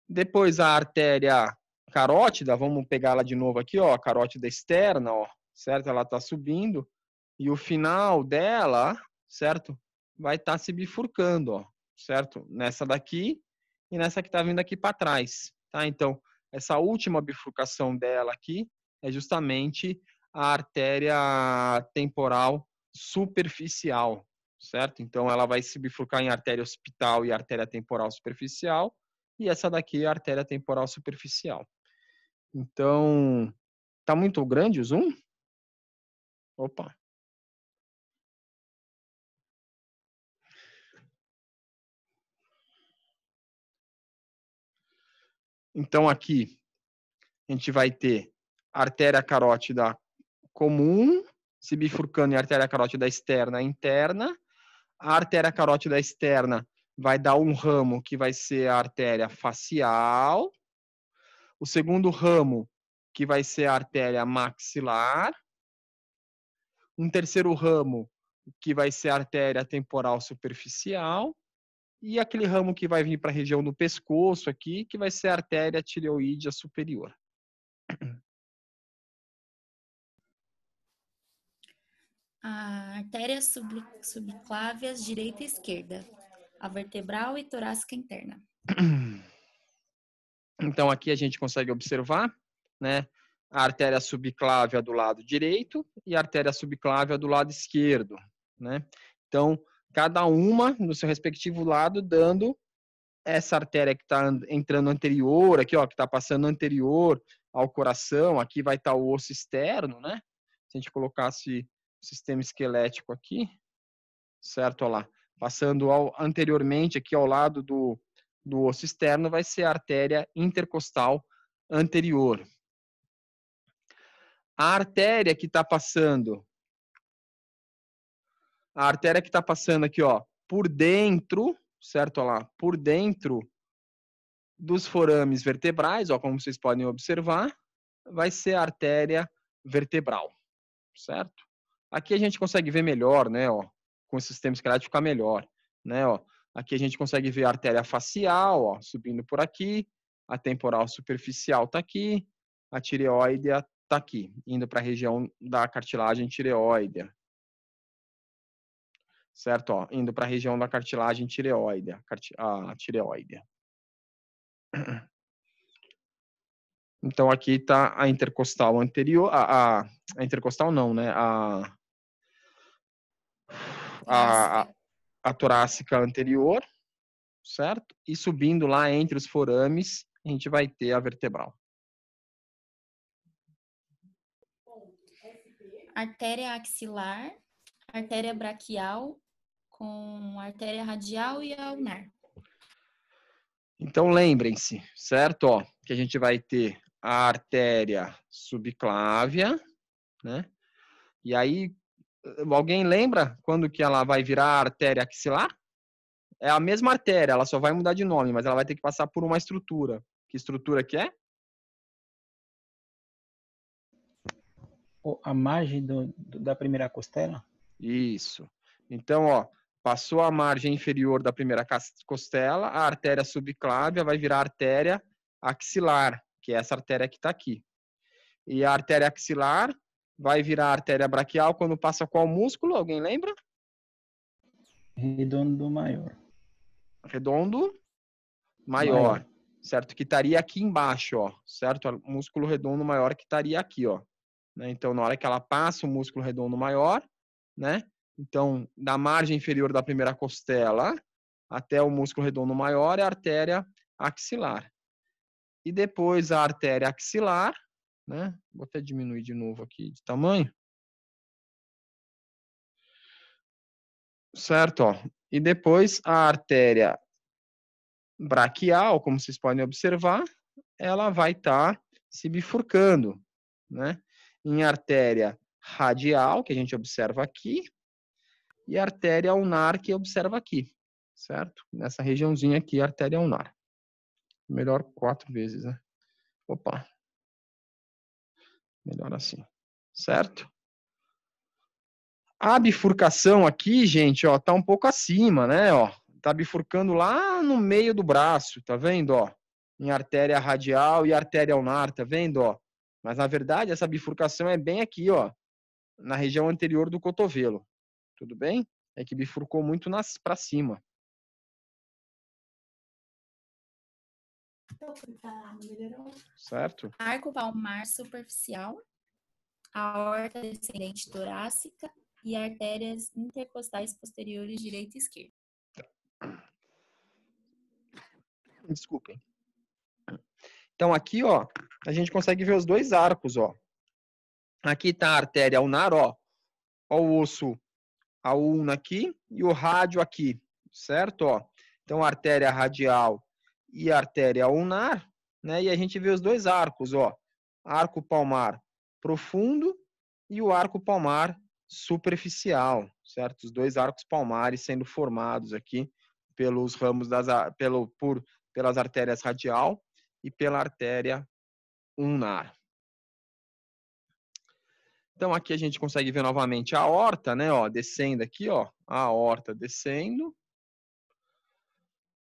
Depois a artéria carótida, vamos pegar ela de novo aqui, ó, a carótida externa, ó, certo? Ela está subindo e o final dela, certo? Vai estar se bifurcando, ó, certo? Nessa daqui e nessa que está vindo aqui para trás, tá? Então, essa última bifurcação dela aqui é justamente a artéria temporal superficial, certo? Então, ela vai se bifurcar em artéria occipital e artéria temporal superficial, e essa daqui é a artéria temporal superficial. Então, tá muito grande o zoom? Opa. Então, aqui, a gente vai ter a artéria carótida comum, se bifurcando em artéria carótida externa e interna. A artéria carótida externa vai dar um ramo que vai ser a artéria facial. O segundo ramo, que vai ser a artéria maxilar. Um terceiro ramo, que vai ser a artéria temporal superficial. E aquele ramo que vai vir para a região do pescoço aqui, que vai ser a artéria tireoídea superior. A artéria subclávias direita e esquerda, a vertebral e torácica interna. Então, aqui a gente consegue observar, né, a artéria subclávia do lado direito e a artéria subclávia do lado esquerdo, né? Então, cada uma no seu respectivo lado, dando essa artéria que está entrando anterior, aqui, ó, que está passando anterior ao coração, aqui vai estar o osso externo, né? Se a gente colocasse o sistema esquelético aqui, certo? Olha lá, passando anteriormente aqui ao lado do osso externo, vai ser a artéria intercostal anterior. A artéria que está passando aqui, ó, por dentro, certo? Olha lá, por dentro dos forames vertebrais, ó, como vocês podem observar, vai ser a artéria vertebral, certo? Aqui a gente consegue ver melhor, né, ó, com o sistema esquelético fica melhor, né, ó. Aqui a gente consegue ver a artéria facial, ó, subindo por aqui, a temporal superficial tá aqui, a tireoide está aqui, indo para a região da cartilagem tireoide. Certo? Ó, indo para a região da cartilagem tireoide, a tireoide. Então, aqui está a intercostal anterior, a intercostal não, né? A torácica anterior, certo? E subindo lá entre os forames, a gente vai ter a vertebral. Artéria axilar, artéria braquial, com artéria radial e a ulnar. Então, lembrem-se, certo? Ó, que a gente vai ter a artéria subclávia, né? E aí, alguém lembra quando que ela vai virar artéria axilar? É a mesma artéria, ela só vai mudar de nome, mas ela vai ter que passar por uma estrutura. Que estrutura que é? A margem da primeira costela? Isso. Então, ó, passou a margem inferior da primeira costela, a artéria subclávia vai virar artéria axilar, que é essa artéria que está aqui. E a artéria axilar vai virar artéria braquial quando passa qual músculo? Alguém lembra? Redondo maior. Redondo maior. Certo? Que estaria aqui embaixo, ó. Certo? O músculo redondo maior que estaria aqui, ó. Né? Então, na hora que ela passa o músculo redondo maior, né? Então, da margem inferior da primeira costela até o músculo redondo maior é a artéria axilar. E depois a artéria axilar, né? Vou até diminuir de novo aqui de tamanho. Certo, ó. E depois a artéria braquial, como vocês podem observar, ela vai estar se bifurcando, né? Em artéria radial, que a gente observa aqui, e artéria ulnar, que observa aqui, certo? Nessa regiãozinha aqui, artéria ulnar. Melhor 4 vezes, né? Opa. Melhor assim, certo? A bifurcação aqui, gente, ó, tá um pouco acima, né, ó. Tá bifurcando lá no meio do braço, tá vendo, ó? Em artéria radial e artéria ulnar, tá vendo, ó? Mas, na verdade, essa bifurcação é bem aqui, ó, na região anterior do cotovelo. Tudo bem? É que bifurcou muito para cima. Certo? Arco palmar superficial, aorta descendente torácica e artérias intercostais posteriores direita e esquerda. Desculpem. Então, aqui, ó, a gente consegue ver os dois arcos, ó. Aqui tá a artéria ulnar, ó. Ó o osso, a ulna aqui e o rádio aqui, certo? Ó. Então, a artéria radial e a artéria ulnar, né? E a gente vê os dois arcos, ó. Arco palmar profundo e o arco palmar superficial, certo? Os dois arcos palmares sendo formados aqui pelos ramos pelas artérias radial e pela artéria ulnar. Então, aqui a gente consegue ver novamente a aorta, né? Ó, descendo aqui, ó. A aorta descendo.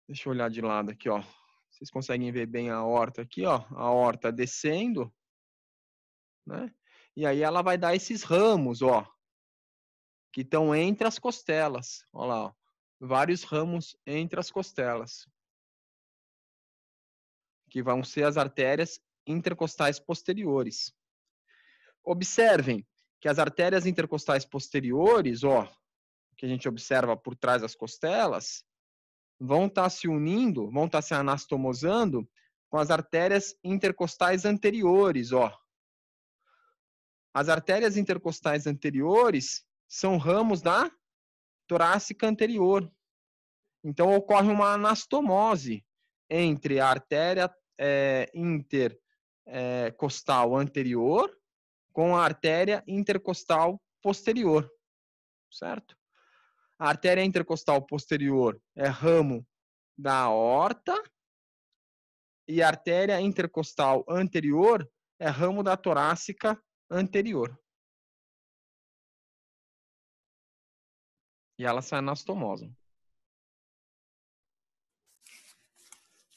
Deixa eu olhar de lado aqui, ó. Vocês conseguem ver bem a aorta aqui, ó. A aorta descendo, né? E aí ela vai dar esses ramos, ó. Que estão entre as costelas. Olha lá, ó. Vários ramos entre as costelas. Que vão ser as artérias intercostais posteriores. Observem que as artérias intercostais posteriores, ó, que a gente observa por trás das costelas, vão estar se unindo, vão estar se anastomosando com as artérias intercostais anteriores, ó. As artérias intercostais anteriores são ramos da torácica anterior. Então, ocorre uma anastomose entre a artéria intercostal anterior com a artéria intercostal posterior, certo? A artéria intercostal posterior é ramo da aorta e a artéria intercostal anterior é ramo da torácica anterior. E elas se anastomosam.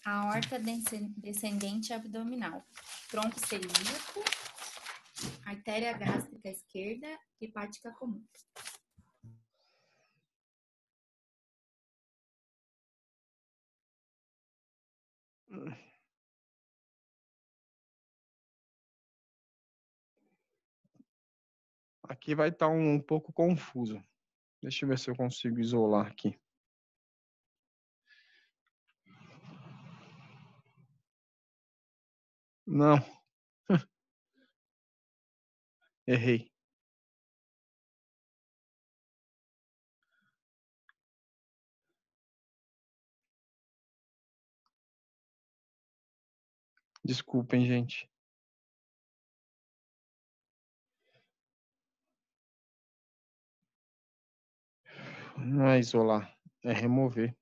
aorta descendente abdominal, tronco celíaco, artéria gástrica esquerda, hepática comum. Aqui vai estar um pouco confuso. Deixa eu ver se eu consigo isolar aqui. Não. Errei. Desculpem, gente. Não é isolar, é remover.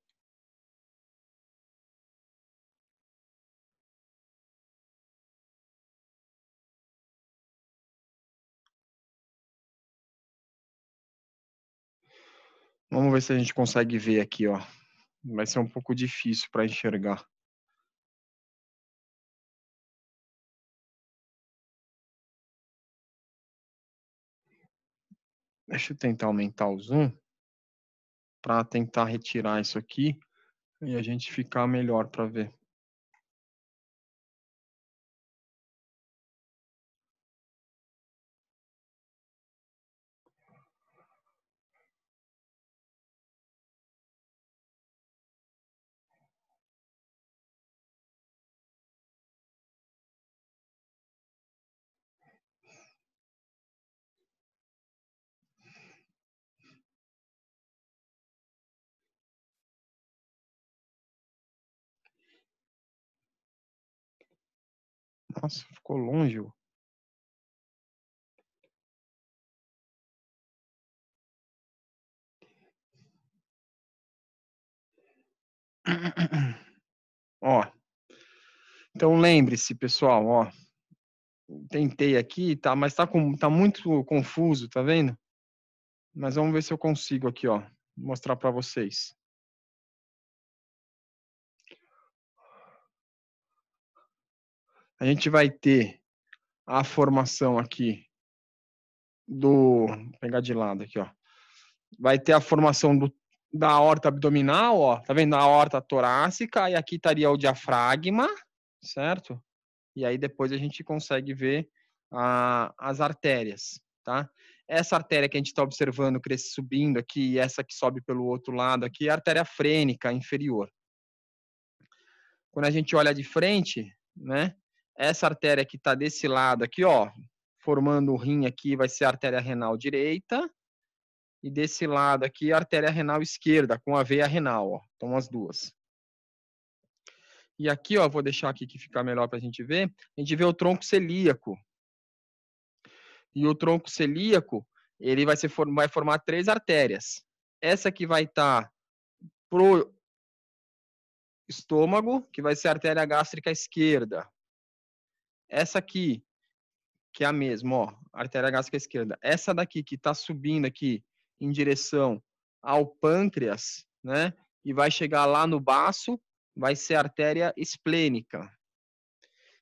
Vamos ver se a gente consegue ver aqui, ó. Vai ser um pouco difícil para enxergar. Deixa eu tentar aumentar o zoom para tentar retirar isso aqui e a gente ficar melhor para ver. Nossa, ficou longe. Ó. Então lembre-se, pessoal, ó. Tentei aqui, tá, mas tá muito confuso, tá vendo? Mas vamos ver se eu consigo aqui, ó, mostrar para vocês. A gente vai ter a formação aqui vou pegar de lado aqui, ó. Vai ter a formação da aorta abdominal, ó. Tá vendo? A aorta torácica, e aqui estaria o diafragma, certo? E aí depois a gente consegue ver as artérias, tá? Essa artéria que a gente está observando subindo aqui, e essa que sobe pelo outro lado aqui, é a artéria frênica inferior. Quando a gente olha de frente, né? Essa artéria que está desse lado aqui, ó, formando o rim aqui, vai ser a artéria renal direita. E desse lado aqui, a artéria renal esquerda, com a veia renal, ó. Então, as duas. E aqui, ó, vou deixar aqui que fica melhor para a gente ver. A gente vê o tronco celíaco. E o tronco celíaco, ele vai formar 3 artérias. Essa aqui vai estar pro estômago, que vai ser a artéria gástrica esquerda. Essa aqui, que é a mesma, ó, artéria gástrica esquerda. Essa daqui que está subindo aqui em direção ao pâncreas, né? E vai chegar lá no baço, vai ser a artéria esplênica.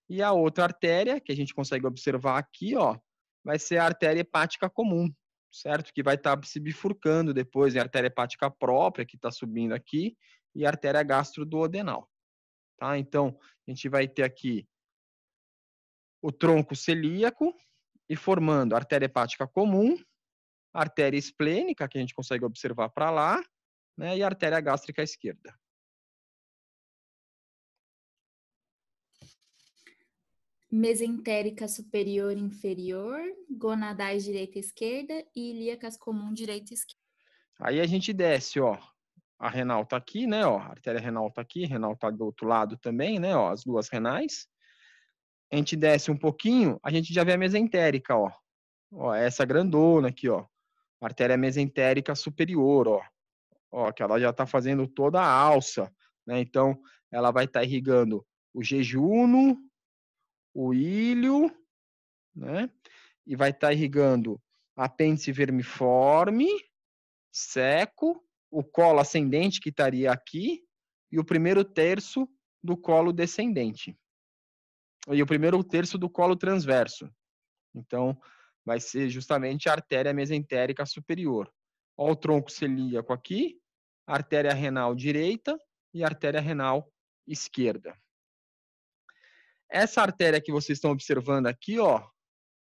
E a outra artéria, que a gente consegue observar aqui, ó, vai ser a artéria hepática comum, certo? Que vai estar se bifurcando depois em artéria hepática própria, que está subindo aqui, e a artéria gastroduodenal. Tá? Então, a gente vai ter aqui o tronco celíaco e formando a artéria hepática comum, a artéria esplênica, que a gente consegue observar para lá, né, e a artéria gástrica esquerda. Mesentérica superior e inferior, gonadais direita e esquerda e ilíacas comum direita e esquerda. Aí a gente desce, ó. A renal tá aqui, né, ó. A artéria renal tá aqui, a renal tá do outro lado também, né, ó, as duas renais. A gente desce um pouquinho, a gente já vê a mesentérica, ó. Ó, essa grandona aqui, ó. Artéria mesentérica superior, ó. Ó, que ela já tá fazendo toda a alça, né? Então, ela vai estar irrigando o jejuno, o ilho, né? E vai estar irrigando apêndice vermiforme, seco, o colo ascendente que estaria aqui, e o primeiro terço do colo descendente. E o primeiro terço do colo transverso. Então, vai ser justamente a artéria mesentérica superior. Olha o tronco celíaco aqui, artéria renal direita e artéria renal esquerda. Essa artéria que vocês estão observando aqui, ó,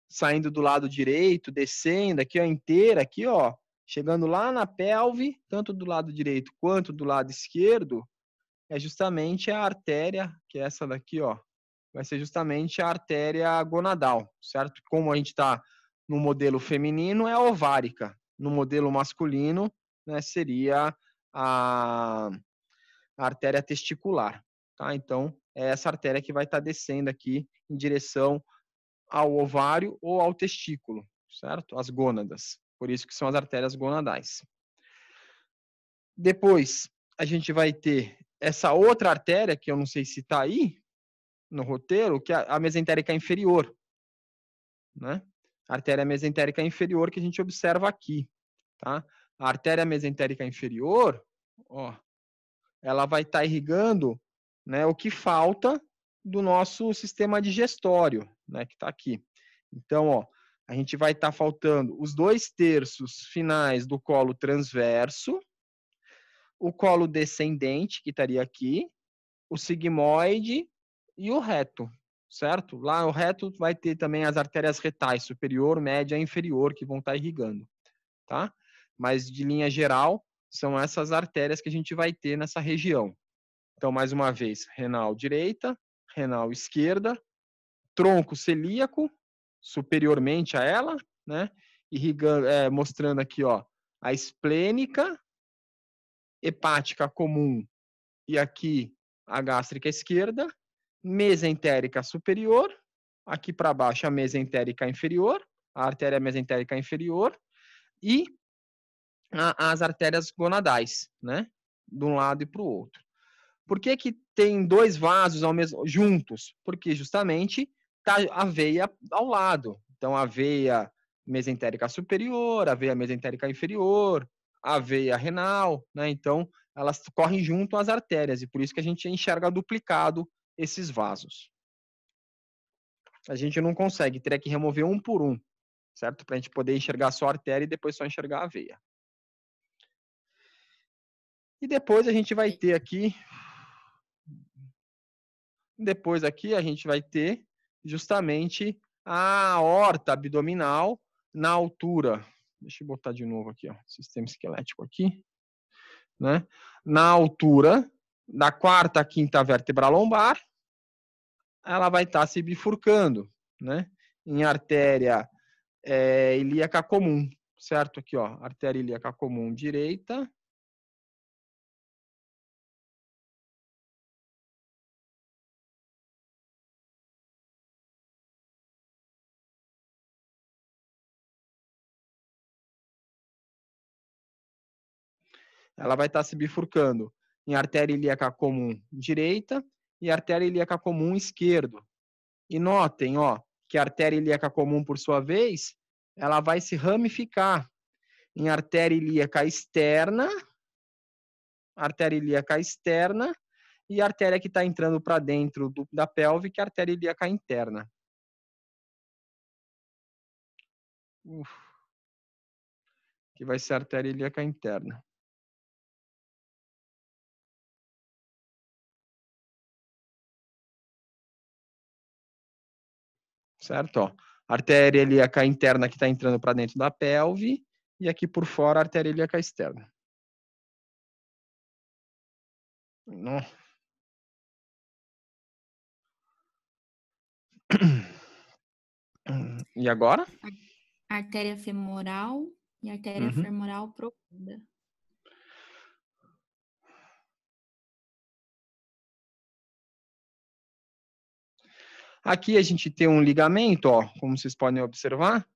saindo do lado direito, descendo aqui, ó, inteira, aqui, ó, chegando lá na pelve, tanto do lado direito quanto do lado esquerdo, é justamente a artéria, que é essa daqui, ó, vai ser justamente a artéria gonadal, certo? Como a gente está no modelo feminino, é a ovárica. No modelo masculino, né, seria a artéria testicular, tá? Então, é essa artéria que vai estar descendo aqui em direção ao ovário ou ao testículo, certo? As gônadas. Por isso que são as artérias gonadais. Depois, a gente vai ter essa outra artéria, que eu não sei se está aí no roteiro, que é a mesentérica inferior, né? A artéria mesentérica inferior que a gente observa aqui, tá? A artéria mesentérica inferior, ó, ela vai estar irrigando, né, o que falta do nosso sistema digestório, né, que está aqui. Então, ó, a gente vai estar faltando os 2/3 finais do colo transverso, o colo descendente, que estaria aqui, o sigmoide e o reto, certo? Lá no reto vai ter também as artérias retais, superior, média e inferior, que vão estar irrigando, tá? Mas, de linha geral, são essas artérias que a gente vai ter nessa região. Então, mais uma vez, renal direita, renal esquerda, tronco celíaco, superiormente a ela, né? Irrigando, mostrando aqui, ó, a esplênica, hepática comum e aqui a gástrica esquerda, mesentérica superior, aqui para baixo a mesentérica inferior, a artéria mesentérica inferior e as artérias gonadais, né? De um lado e para o outro. Por que que tem 2 vasos juntos? Porque justamente tá a veia ao lado. Então, a veia mesentérica superior, a veia mesentérica inferior, a veia renal, né? Então, elas correm junto às artérias e por isso que a gente enxerga duplicado esses vasos. A gente não consegue, teria que remover um por um, certo? Para a gente poder enxergar só a artéria e depois só enxergar a veia. E depois a gente vai ter aqui, a gente vai ter justamente a aorta abdominal na altura. Deixa eu botar de novo aqui, ó, sistema esquelético aqui, né? Na altura da 4ª, 5ª vértebra lombar, ela vai estar se bifurcando, né? Em artéria ilíaca comum, certo? Aqui, ó, artéria ilíaca comum direita. Ela vai estar se bifurcando em artéria ilíaca comum direita e artéria ilíaca comum esquerdo. E notem, ó, que a artéria ilíaca comum, por sua vez, ela vai se ramificar em artéria ilíaca externa e artéria que está entrando para dentro da pelve, que é a artéria ilíaca interna. Que vai ser a artéria ilíaca interna. Certo? Ó, artéria ilíaca interna que está entrando para dentro da pelve e aqui por fora a artéria ilíaca externa. Não. E agora? Artéria femoral e artéria femoral profunda. Aqui a gente tem um ligamento, ó, como vocês podem observar,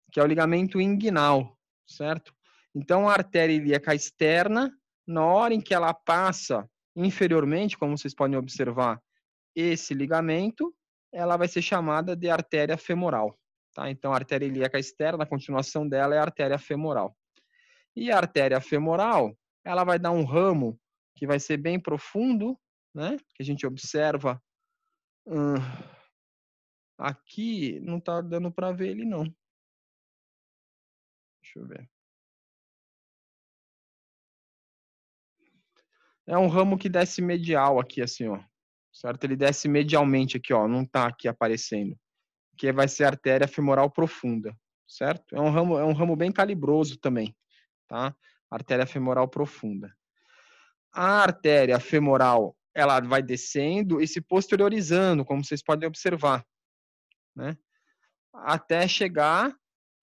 que é o ligamento inguinal, certo? Então, a artéria ilíaca externa, na hora em que ela passa inferiormente, como vocês podem observar, esse ligamento, ela vai ser chamada de artéria femoral, tá? Então, a artéria ilíaca externa, a continuação dela é a artéria femoral. E a artéria femoral, ela vai dar um ramo que vai ser bem profundo né? Que a gente observa. Aqui não está dando para ver ele, não. Deixa eu ver. É um ramo que desce medial aqui, assim, ó. Certo? Ele desce medialmente aqui, ó. Não está aqui aparecendo. Que vai ser a artéria femoral profunda, certo? É um ramo bem calibroso também, tá? Artéria femoral profunda. A artéria femoral, ela vai descendo e se posteriorizando, como vocês podem observar, né? Até chegar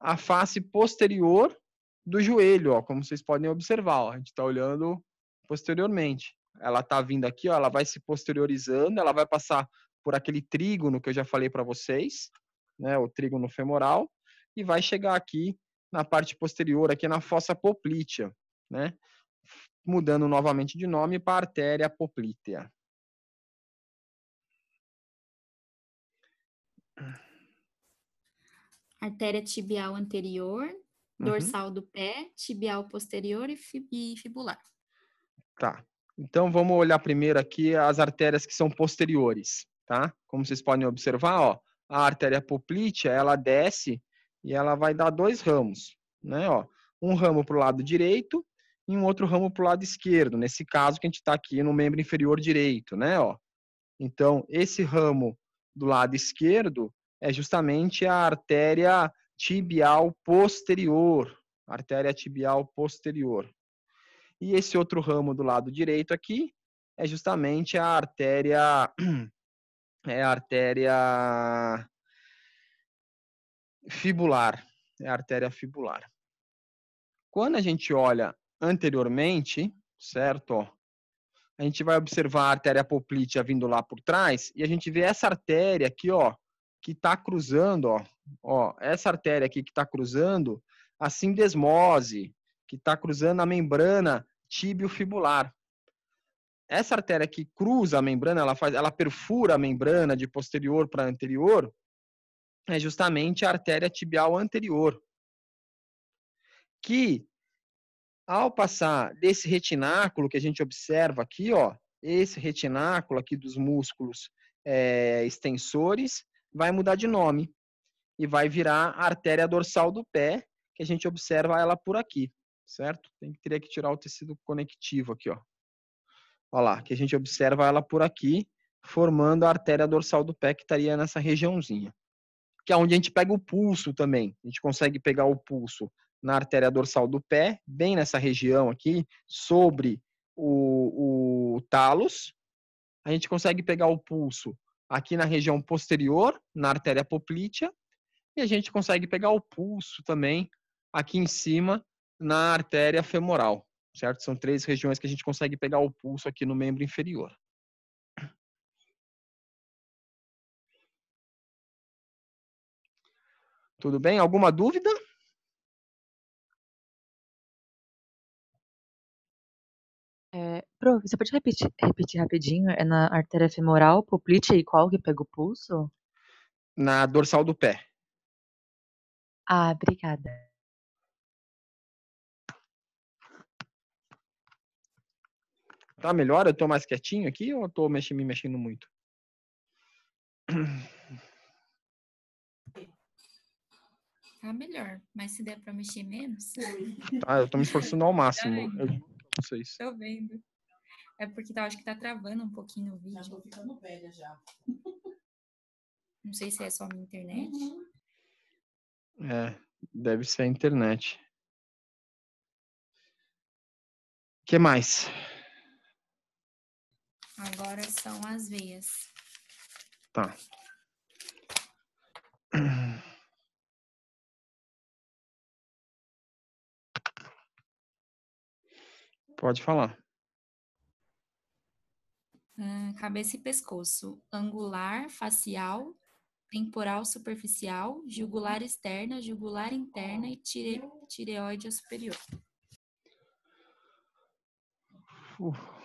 à face posterior do joelho, ó, como vocês podem observar, ó, a gente está olhando posteriormente. Ela está vindo aqui, ó, ela vai se posteriorizando, ela vai passar por aquele trígono que eu já falei para vocês, né, o trígono femoral, e vai chegar aqui na parte posterior, aqui na fossa poplítea, né, mudando novamente de nome para artéria poplítea. Artéria tibial anterior, dorsal do pé, tibial posterior e fibular. Tá. Então vamos olhar primeiro aqui as artérias que são posteriores, tá? Como vocês podem observar, ó, a artéria poplítea, ela desce e ela vai dar dois ramos, né? Ó, um ramo para o lado direito e um outro ramo para o lado esquerdo. Nesse caso que a gente está aqui no membro inferior direito, né? Ó. Então esse ramo do lado esquerdo é justamente a artéria tibial posterior, artéria tibial posterior. E esse outro ramo do lado direito aqui é justamente a artéria fibular, é a artéria fibular. Quando a gente olha anteriormente, certo? Ó, a gente vai observar a artéria poplítea vindo lá por trás e a gente vê essa artéria aqui, ó, que está cruzando, ó, essa artéria aqui que está cruzando a sindesmose, que está cruzando a membrana tíbio-fibular. Essa artéria que cruza a membrana, ela perfura a membrana de posterior para anterior, é justamente a artéria tibial anterior, que ao passar desse retináculo que a gente observa aqui, ó, esse retináculo aqui dos músculos extensores, vai mudar de nome e vai virar a artéria dorsal do pé, que a gente observa ela por aqui, certo? Teria que tirar o tecido conectivo aqui, ó. Olha lá, que a gente observa ela por aqui, formando a artéria dorsal do pé, que estaria nessa regiãozinha. Que é onde a gente pega o pulso também. A gente consegue pegar o pulso na artéria dorsal do pé, bem nessa região aqui, sobre o talos. A gente consegue pegar o pulso aqui na região posterior, na artéria poplítea, e a gente consegue pegar o pulso também aqui em cima, na artéria femoral, certo? São três regiões que a gente consegue pegar o pulso aqui no membro inferior. Tudo bem? Alguma dúvida? Prof, você pode repetir rapidinho? É na artéria femoral, poplítea e qual que pega o pulso? Na dorsal do pé. Ah, obrigada. Tá melhor? Eu tô mais quietinho aqui ou eu tô me mexendo muito? Tá melhor, mas se der pra mexer menos. Tá, eu tô me esforçando ao máximo. Ai, Eu juro pra vocês. tô vendo. É porque acho que tá travando um pouquinho o vídeo. Tô ficando velha já. Não sei se é só a minha internet. Deve ser a internet. O que mais? Agora são as veias. Tá. Pode falar. Cabeça e pescoço. Angular, facial, temporal superficial, jugular externa, jugular interna e tireoide superior.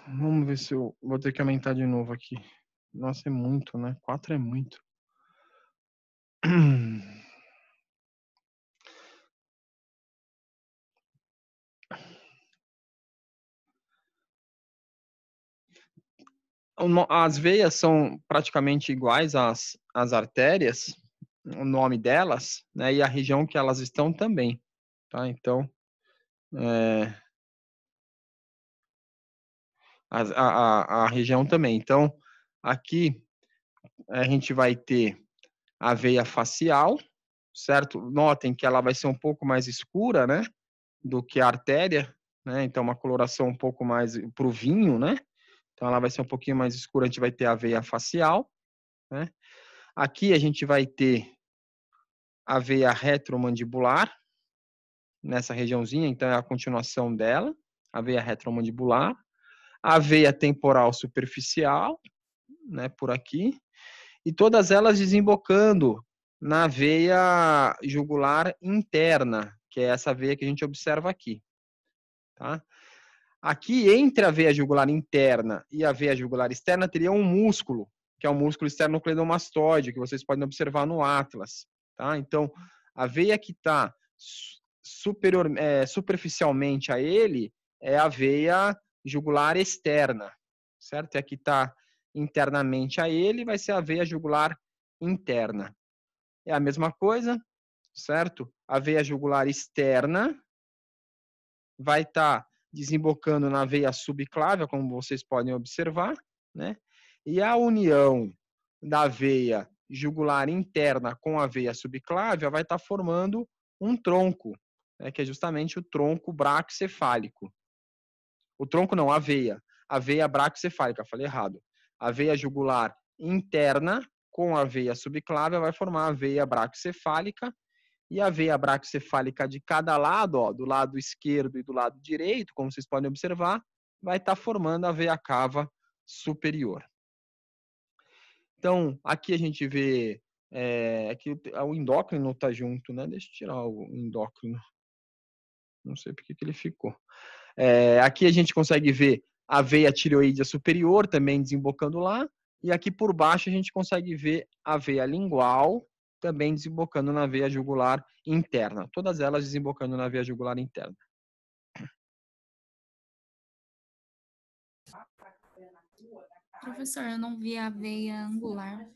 Vamos ver se eu vou ter que aumentar de novo aqui. Nossa, é muito, né? 4 é muito. As veias são praticamente iguais às artérias, o nome delas, né, e a região que elas estão também, tá? Então, a região também. Então, aqui a gente vai ter a veia facial, certo? Notem que ela vai ser um pouco mais escura, né, do que a artéria, né? Então, uma coloração um pouco mais pro vinho, né? Então, ela vai ser um pouquinho mais escura, a gente vai ter a veia facial, né? Aqui a gente vai ter a veia retromandibular, nessa regiãozinha, então é a continuação dela, a veia retromandibular, a veia temporal superficial, né, por aqui, e todas elas desembocando na veia jugular interna, que é essa veia que a gente observa aqui, tá? Aqui, entre a veia jugular interna e a veia jugular externa, teria um músculo, que é o músculo esternocleidomastoide, que vocês podem observar no atlas, tá? Então, a veia que está superficialmente a ele é a veia jugular externa, certo? E a que está internamente a ele vai ser a veia jugular interna. É a mesma coisa, certo? A veia jugular externa vai estar desembocando na veia subclávia, como vocês podem observar, né? E a união da veia jugular interna com a veia subclávia vai estar formando um tronco, né? Que é justamente o tronco braquicefálico. O tronco não, a veia braquicefálica, falei errado. A veia jugular interna com a veia subclávia vai formar a veia braquicefálica, e a veia braquicefálica de cada lado, ó, do lado esquerdo e do lado direito, como vocês podem observar, vai estar formando a veia cava superior. Então, aqui a gente vê que o endócrino está junto, né? Deixa eu tirar o endócrino. Não sei por que ele ficou. Aqui a gente consegue ver a veia tireoídea superior também desembocando lá, e aqui por baixo a gente consegue ver a veia lingual também desembocando na veia jugular interna. Todas elas desembocando na veia jugular interna. Professor, eu não vi a veia angular.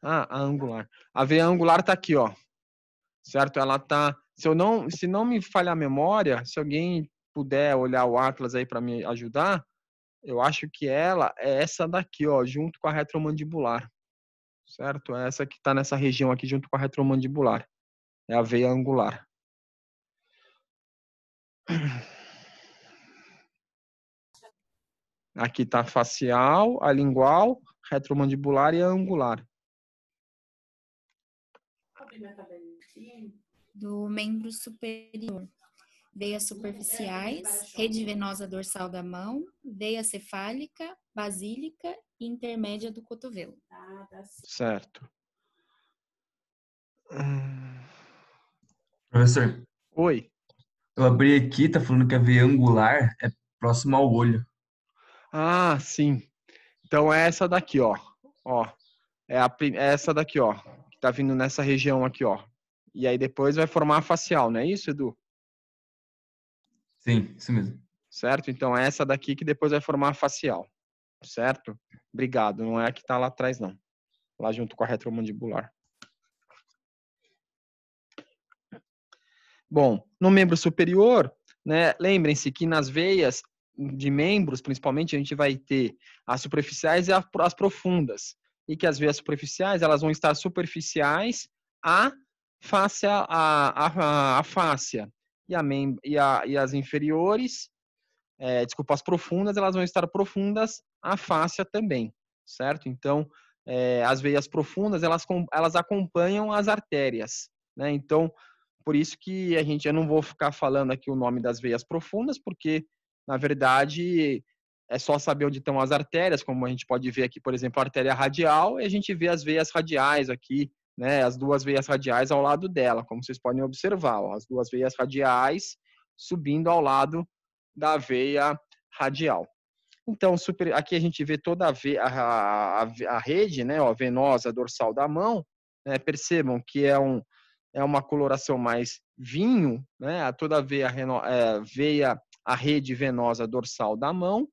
Ah, a angular. A veia angular está aqui, ó. Certo? Ela está... Se não me falhar a memória, se alguém puder olhar o atlas aí para me ajudar, eu acho que ela é essa daqui, ó, junto com a retromandibular. Certo? É essa que está nessa região aqui junto com a retromandibular. É a veia angular. Aqui está a facial, a lingual, retromandibular e a angular. Do membro superior. Veias superficiais, rede venosa dorsal da mão, veia cefálica, basílica e intermédia do cotovelo. Certo. Professor, Oi. eu abri aqui, tá falando que a veia angular é próxima ao olho. Ah, sim. Então é essa daqui, ó. Ó, é essa daqui, ó, que tá vindo nessa região aqui, ó. E aí depois vai formar a facial, não é isso, Edu? Sim, isso mesmo. Certo? Então é essa daqui que depois vai formar a facial. Certo? Obrigado. Não é a que tá lá atrás, não. Lá junto com a retromandibular. Bom, no membro superior, né, lembrem-se que nas veias de membros, principalmente, a gente vai ter as superficiais e as profundas. E que as veias superficiais, elas vão estar superficiais à fáscia, à fáscia. E as inferiores, desculpa, as profundas, elas vão estar profundas à fáscia também, certo? Então, as veias profundas, elas acompanham as artérias, né? Então, por isso que eu não vou ficar falando aqui o nome das veias profundas, porque, na verdade, é só saber onde estão as artérias, como a gente pode ver aqui, por exemplo, a artéria radial, e a gente vê as veias radiais aqui, né, as duas veias radiais ao lado dela, como vocês podem observar, ó, as duas veias radiais subindo ao lado da veia radial. Então, aqui a gente vê toda a rede, né, ó, venosa dorsal da mão, né, percebam que é uma coloração mais vinho, né? Toda a rede venosa dorsal da mão,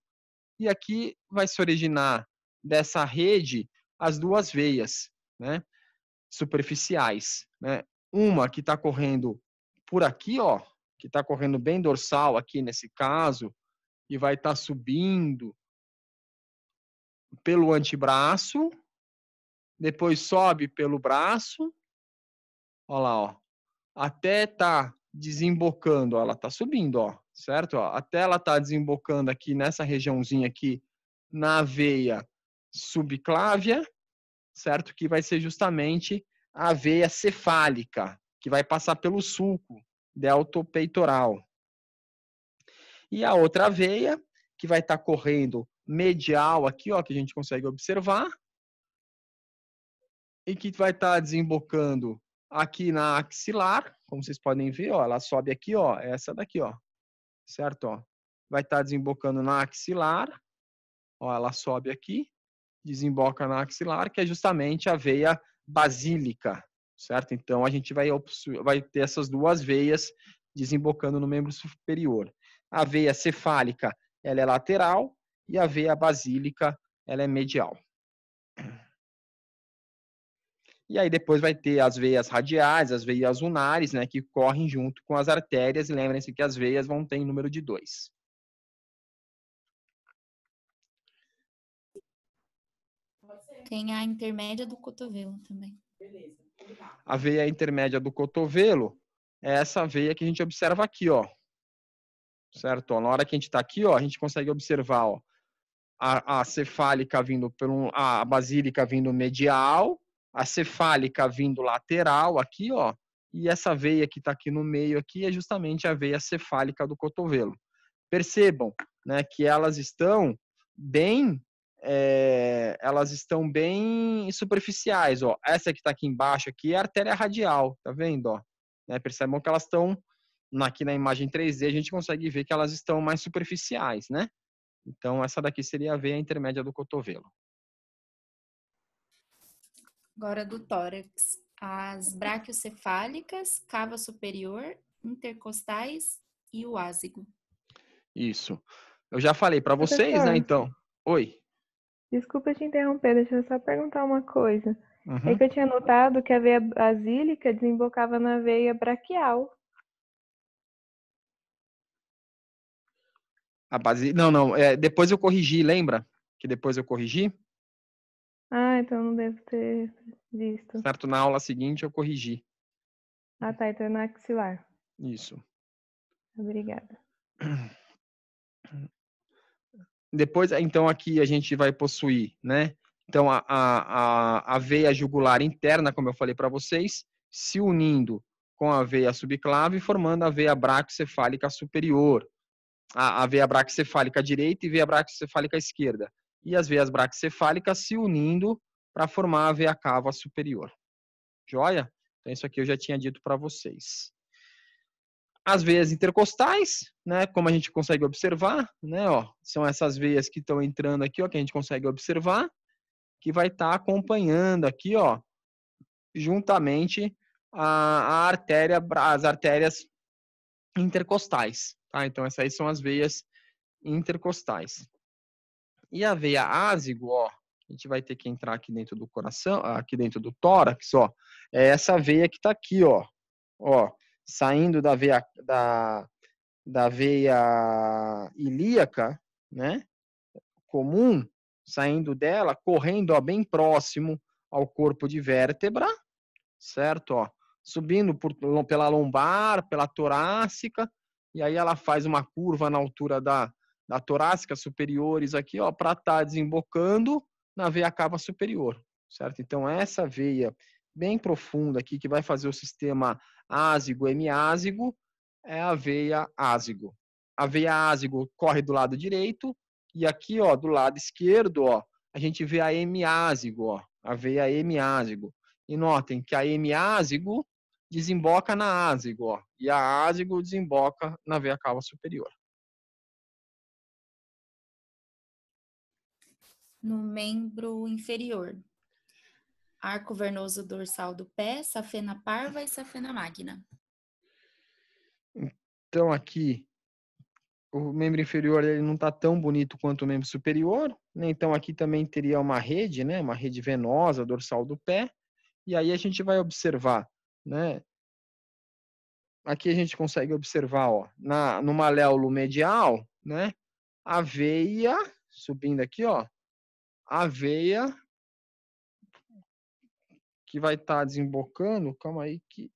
e aqui vai se originar dessa rede as duas veias, né, superficiais, né? Uma que está correndo por aqui, ó, que está correndo bem dorsal aqui nesse caso, e vai estar subindo pelo antebraço, depois sobe pelo braço, ó lá, ó, até tá desembocando, ó, ela tá subindo, ó, certo? Ó, até ela tá desembocando aqui nessa regiãozinha aqui na veia subclávia, certo? Que vai ser justamente a veia cefálica, que vai passar pelo sulco deltopeitoral. E a outra veia, que vai estar correndo medial aqui, ó, que a gente consegue observar, e que vai estar desembocando aqui na axilar, como vocês podem ver, ó, ela sobe aqui, ó, essa daqui, ó, certo? Ó, vai estar desembocando na axilar, ó, ela sobe aqui, desemboca na axilar, que é justamente a veia basílica, certo? Então, a gente vai ter essas duas veias desembocando no membro superior. A veia cefálica, ela é lateral, e a veia basílica, ela é medial. E aí depois vai ter as veias radiais, as veias unares, né, que correm junto com as artérias, e lembrem-se que as veias vão ter em número de 2. Tem a intermédia do cotovelo também. A veia intermédia do cotovelo é essa veia que a gente observa aqui, ó. Certo? Ó, na hora que a gente está aqui, ó, a gente consegue observar, ó, a cefálica vindo a basílica vindo medial, a cefálica vindo lateral aqui, ó, e essa veia que está aqui no meio aqui é justamente a veia cefálica do cotovelo. Percebam, né, que elas estão bem superficiais, ó. Essa que está aqui embaixo aqui é a artéria radial, tá vendo, ó? Né, percebam que elas estão aqui na imagem 3D, a gente consegue ver que elas estão mais superficiais, né? Então, essa daqui seria a veia intermédia do cotovelo. Agora do tórax. As braquiocefálicas, cava superior, intercostais e o ázigo. Isso. Eu já falei para vocês, né? Professor, Então, oi. desculpa te interromper, deixa eu só perguntar uma coisa. É Uhum. que eu tinha notado que a veia basílica desembocava na veia braquial. Não. Depois eu corrigi, lembra? Que depois eu corrigi? Ah, então não devo ter visto. Certo? Na aula seguinte eu corrigi. Ah, tá, então é na axilar. Isso. Obrigada. Depois, então, aqui a gente vai possuir, né? Então, a veia jugular interna, como eu falei para vocês, se unindo com a veia subclave, formando a veia braquiocefálica superior. A veia braquiocefálica direita e veia braquiocefálica esquerda. E as veias braquiocefálicas se unindo para formar a veia cava superior. Joia? Então, isso aqui eu já tinha dito para vocês. As veias intercostais, né, como a gente consegue observar, né, ó, são essas veias que estão entrando aqui, ó, que a gente consegue observar, que vai estar acompanhando aqui, ó, juntamente as artérias intercostais, tá? Então, essas aí são as veias intercostais. E a veia ázigo, ó, a gente vai ter que entrar aqui dentro do coração, aqui dentro do tórax, ó, é essa veia que está aqui, ó, saindo da veia ilíaca, né, comum, saindo dela, correndo, ó, bem próximo ao corpo de vértebra, certo? Ó, subindo pela lombar, pela torácica, e aí ela faz uma curva na altura da torácica superiores aqui, ó, para estar desembocando na veia cava superior, certo? Então, essa veia bem profunda aqui, que vai fazer o sistema ázigo, hemiázigo, é a veia ázigo. A veia ázigo corre do lado direito, e aqui, ó, do lado esquerdo, ó, a gente vê a hemiázigo, ó, a veia hemiázigo. E notem que a hemiázigo desemboca na ázigo, ó, e a ázigo desemboca na veia cava superior. No membro inferior. Arco vernoso dorsal do pé, safena parva e safena magna. Então, aqui, o membro inferior ele não está tão bonito quanto o membro superior, né? Então aqui também teria uma rede, né? Uma rede venosa dorsal do pé. E aí a gente vai observar, né? Aqui a gente consegue observar, ó, no maléolo medial, né? A veia subindo aqui, ó, a veia que vai estar desembocando, calma aí que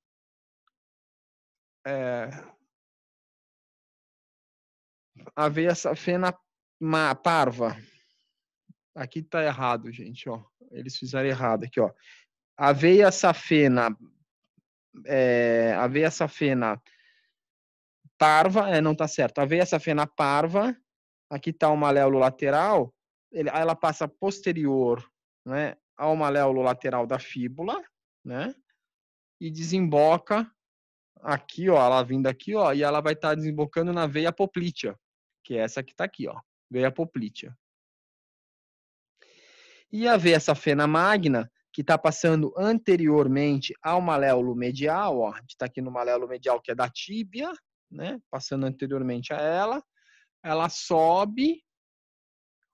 a veia safena parva. Aqui tá errado, gente, ó. Eles fizeram errado aqui, ó. A veia safena parva, não tá certo. A veia safena parva, aqui tá o maléolo lateral, ela passa posterior, né, ao maléolo lateral da fíbula, né? E desemboca aqui, ó, ela vindo aqui, ó, e ela vai estar desembocando na veia poplítea, que é essa que tá aqui, ó, veia poplítea. E a veia safena magna, que está passando anteriormente ao maléolo medial, ó, a gente está aqui no maléolo medial, que é da tíbia, né, passando anteriormente a ela sobe,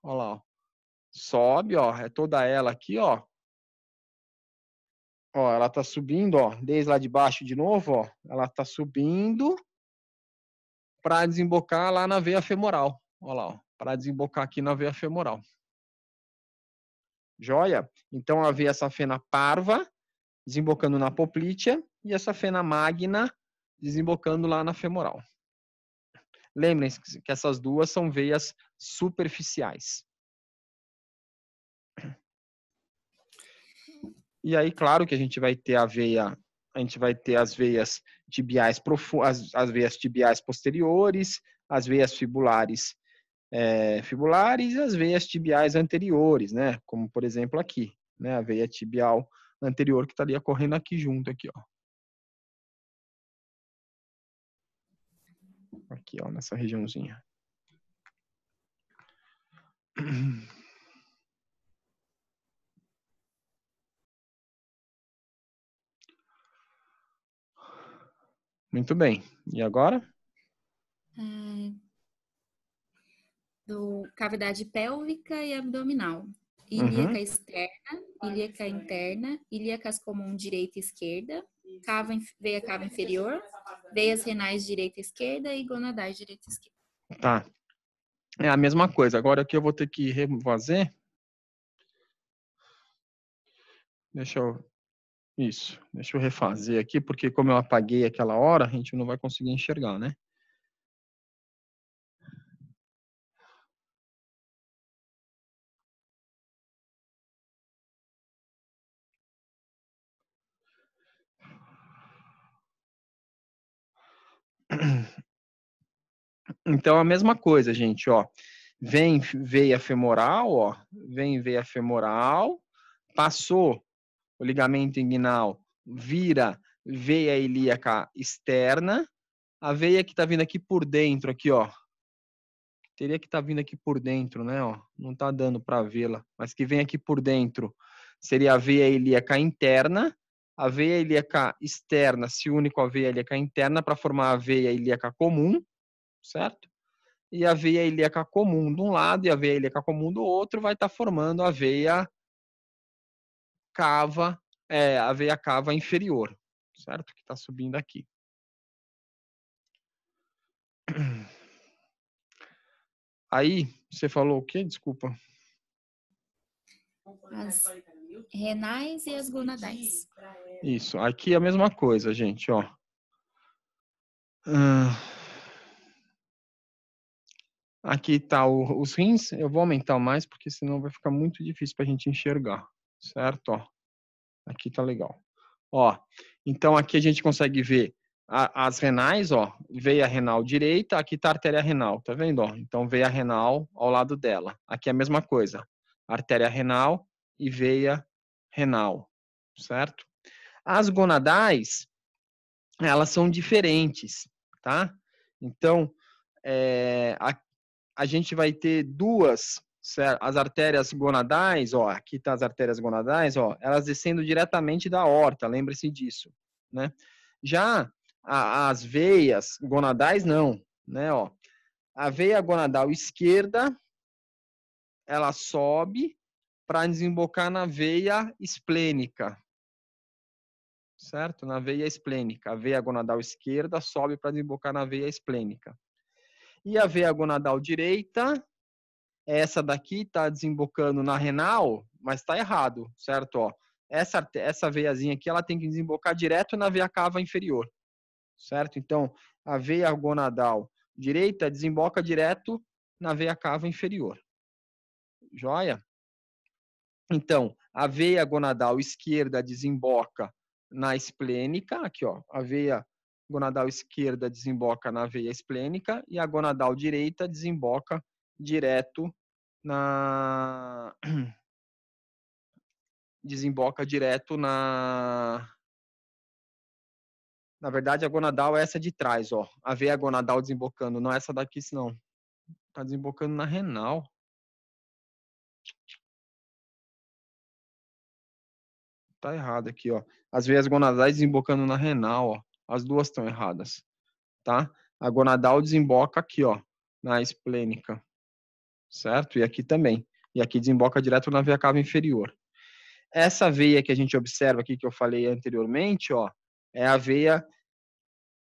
ó lá, ó, sobe, ó, é toda ela aqui, ó, ela tá subindo, ó, desde lá de baixo de novo, ó, ela tá subindo para desembocar lá na veia femoral, ó lá, ó, para desembocar aqui na veia femoral. Joia? Então a veia safena parva desembocando na poplítea e a safena magna desembocando lá na femoral. Lembrem-se que essas duas são veias superficiais. E aí, claro que a gente vai ter as veias tibiais profundas, as veias tibiais posteriores, as veias fibulares e as veias tibiais anteriores, né? Como por exemplo aqui, né? A veia tibial anterior que estaria correndo aqui junto, aqui, ó. Aqui, ó, nessa regiãozinha. Muito bem. E agora? Do cavidade pélvica e abdominal. Ilíaca externa, ilíaca interna, ilíacas comum direita e esquerda, veia cava inferior, veias renais direita e esquerda e gonadais direita e esquerda. Tá. É a mesma coisa. Agora aqui eu vou ter que refazer. Deixa eu refazer aqui, porque como eu apaguei aquela hora, a gente não vai conseguir enxergar, né? Então, a mesma coisa, gente, ó. Vem veia femoral, ó. Vem veia femoral, passou o ligamento inguinal, vira veia ilíaca externa. A veia que tá vindo aqui por dentro, aqui, ó. Teria que estar vindo aqui por dentro, né, ó. Não tá dando para vê-la, mas que vem aqui por dentro seria a veia ilíaca interna. A veia ilíaca externa se une com a veia ilíaca interna para formar a veia ilíaca comum, certo? E a veia ilíaca comum de um lado e a veia ilíaca comum do outro vai estar formando a veia cava inferior, certo? Que está subindo aqui. Aí, você falou o quê? Desculpa. As renais e as gonadais. Isso. Aqui é a mesma coisa, gente, ó. Aqui tá os rins. Eu vou aumentar mais, porque senão vai ficar muito difícil para a gente enxergar, certo? Ó. Aqui tá legal. Ó, então aqui a gente consegue ver as renais, ó, veia renal direita, aqui tá a artéria renal, tá vendo? Ó? Então veia renal ao lado dela. Aqui é a mesma coisa, artéria renal e veia renal, certo? As gonadais, elas são diferentes, tá? Então, a gente vai ter duas, as artérias gonadais, ó, aqui tá as artérias gonadais, ó, elas descendo diretamente da aorta, lembre-se disso, né? Já as veias gonadais não, né, ó. A veia gonadal esquerda, ela sobe para desembocar na veia esplênica. Certo? Na veia esplênica. A veia gonadal esquerda sobe para desembocar na veia esplênica. E a veia gonadal direita, essa daqui está desembocando na renal, mas está errado, certo? Ó, essa veiazinha aqui, ela tem que desembocar direto na veia cava inferior, certo? Então, a veia gonadal direita desemboca direto na veia cava inferior. Joia? Então, a veia gonadal esquerda desemboca na esplênica, aqui ó, a veia gonadal esquerda desemboca na veia esplênica e a gonadal direita desemboca direto na na verdade a gonadal é essa de trás, ó. A veia gonadal desembocando, não é essa daqui, senão tá desembocando na renal. Tá errado aqui, ó. As veias gonadais desembocando na renal, ó. As duas estão erradas, tá? A gonadal desemboca aqui, ó, na esplênica, certo? E aqui também. E aqui desemboca direto na veia cava inferior. Essa veia que a gente observa aqui, que eu falei anteriormente, ó, é a veia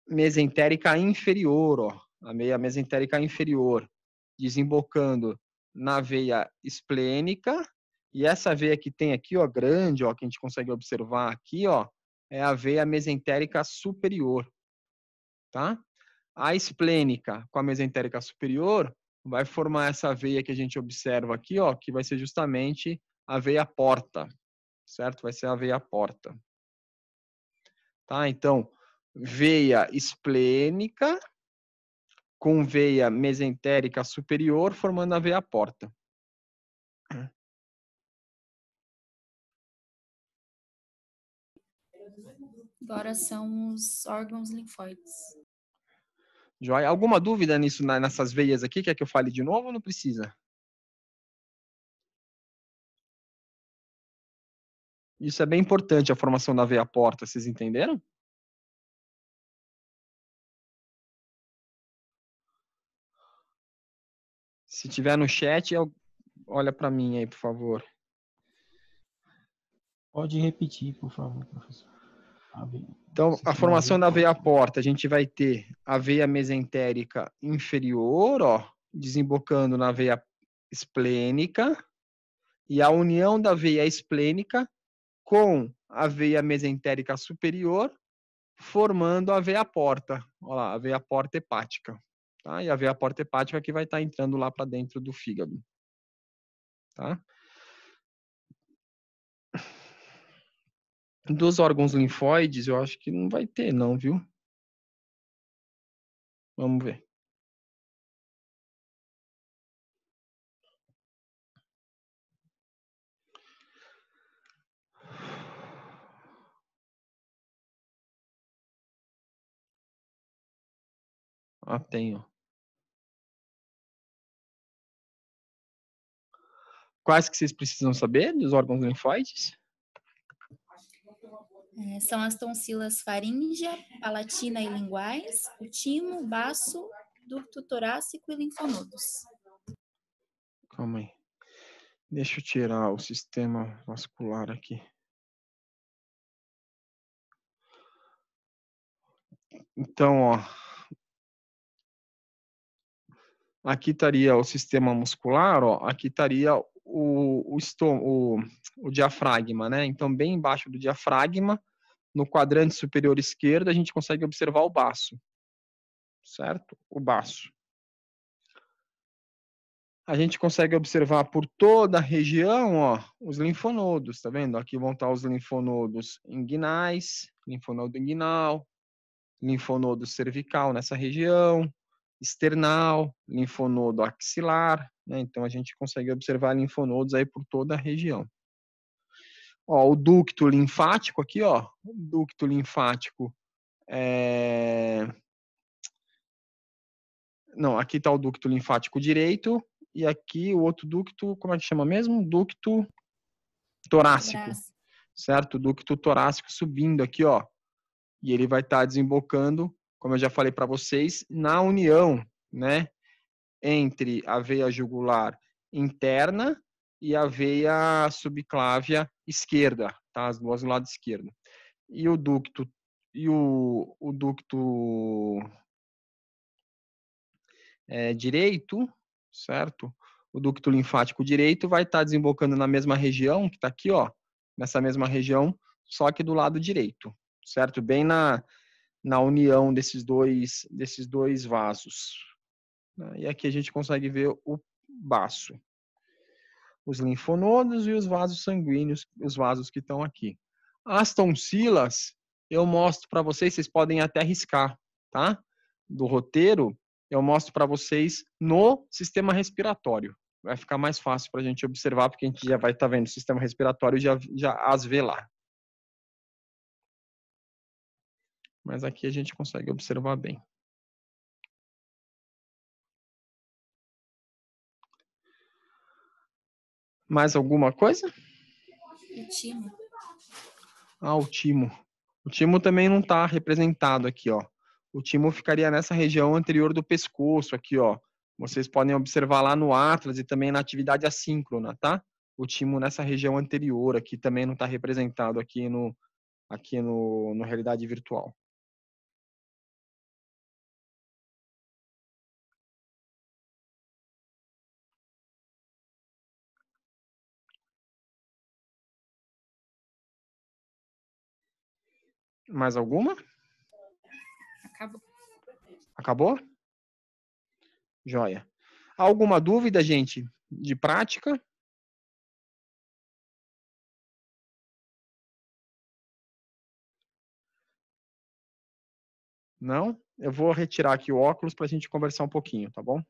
mesentérica inferior, ó. A veia mesentérica inferior, desembocando na veia esplênica. E essa veia que tem aqui, ó, grande, ó, que a gente consegue observar aqui, ó, é a veia mesentérica superior, tá? A esplênica com a mesentérica superior vai formar essa veia que a gente observa aqui, ó, que vai ser justamente a veia porta, certo? Vai ser a veia porta. Tá? Então, veia esplênica com veia mesentérica superior formando a veia porta. Agora são os órgãos linfóides. Joia? Alguma dúvida nisso, nessas veias aqui? Quer que eu fale de novo ou não precisa? Isso é bem importante, a formação da veia porta, vocês entenderam? Se tiver no chat, olha para mim aí, por favor. Pode repetir, por favor, professor. Então, a formação da veia porta, a gente vai ter a veia mesentérica inferior, ó, desembocando na veia esplênica, e a união da veia esplênica com a veia mesentérica superior, formando a veia porta. Olha lá, a veia porta hepática. Tá? E a veia porta hepática que vai estar entrando lá para dentro do fígado. Tá? Dos órgãos linfóides, eu acho que não vai ter, não, viu? Vamos ver. Ah, tem, ó. Quais que vocês precisam saber dos órgãos linfóides? São as tonsilas faríngea, palatina e linguais, o timo, baço, ducto torácico e linfonodos. Calma aí. Deixa eu tirar o sistema vascular aqui. Então, ó. Aqui estaria o sistema muscular, ó. Aqui estaria o diafragma, né? Então, bem embaixo do diafragma, no quadrante superior esquerdo, a gente consegue observar o baço. Certo? O baço. A gente consegue observar por toda a região, ó, os linfonodos, tá vendo? Aqui vão estar os linfonodos inguinais, linfonodo inguinal, linfonodo cervical nessa região, external, linfonodo axilar, né? Então a gente consegue observar linfonodos aí por toda a região. Ó, o ducto linfático aqui, ó, o ducto linfático Não, aqui está o ducto linfático direito e aqui o outro ducto, como é que chama mesmo? Ducto torácico, certo? O ducto torácico subindo aqui, ó. E ele vai estar desembocando, como eu já falei para vocês, na união, né? entre a veia jugular interna e a veia subclávia esquerda, tá? As duas do lado esquerdo. E o ducto direito, certo? O ducto linfático direito vai estar desembocando na mesma região, que está aqui, ó, nessa mesma região, só que do lado direito, certo? Bem na união desses dois vasos. E aqui a gente consegue ver o baço. Os linfonodos e os vasos sanguíneos, os vasos que estão aqui. As tonsilas, eu mostro para vocês, vocês podem até riscar, tá? Do roteiro, eu mostro para vocês no sistema respiratório. Vai ficar mais fácil para a gente observar, porque a gente já vai estar vendo o sistema respiratório e já as vê lá. Mas aqui a gente consegue observar bem. Mais alguma coisa? O timo. Ah, o timo. O timo também não está representado aqui, ó. O timo ficaria nessa região anterior do pescoço, aqui, ó. Vocês podem observar lá no Atlas e também na atividade assíncrona, tá? O timo nessa região anterior aqui também não está representado aqui no realidade virtual. Mais alguma? Acabou. Acabou? Joia. Alguma dúvida, gente, de prática? Não? Eu vou retirar aqui o óculos para a gente conversar um pouquinho, tá bom?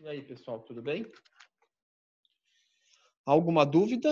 E aí, pessoal, tudo bem? Alguma dúvida?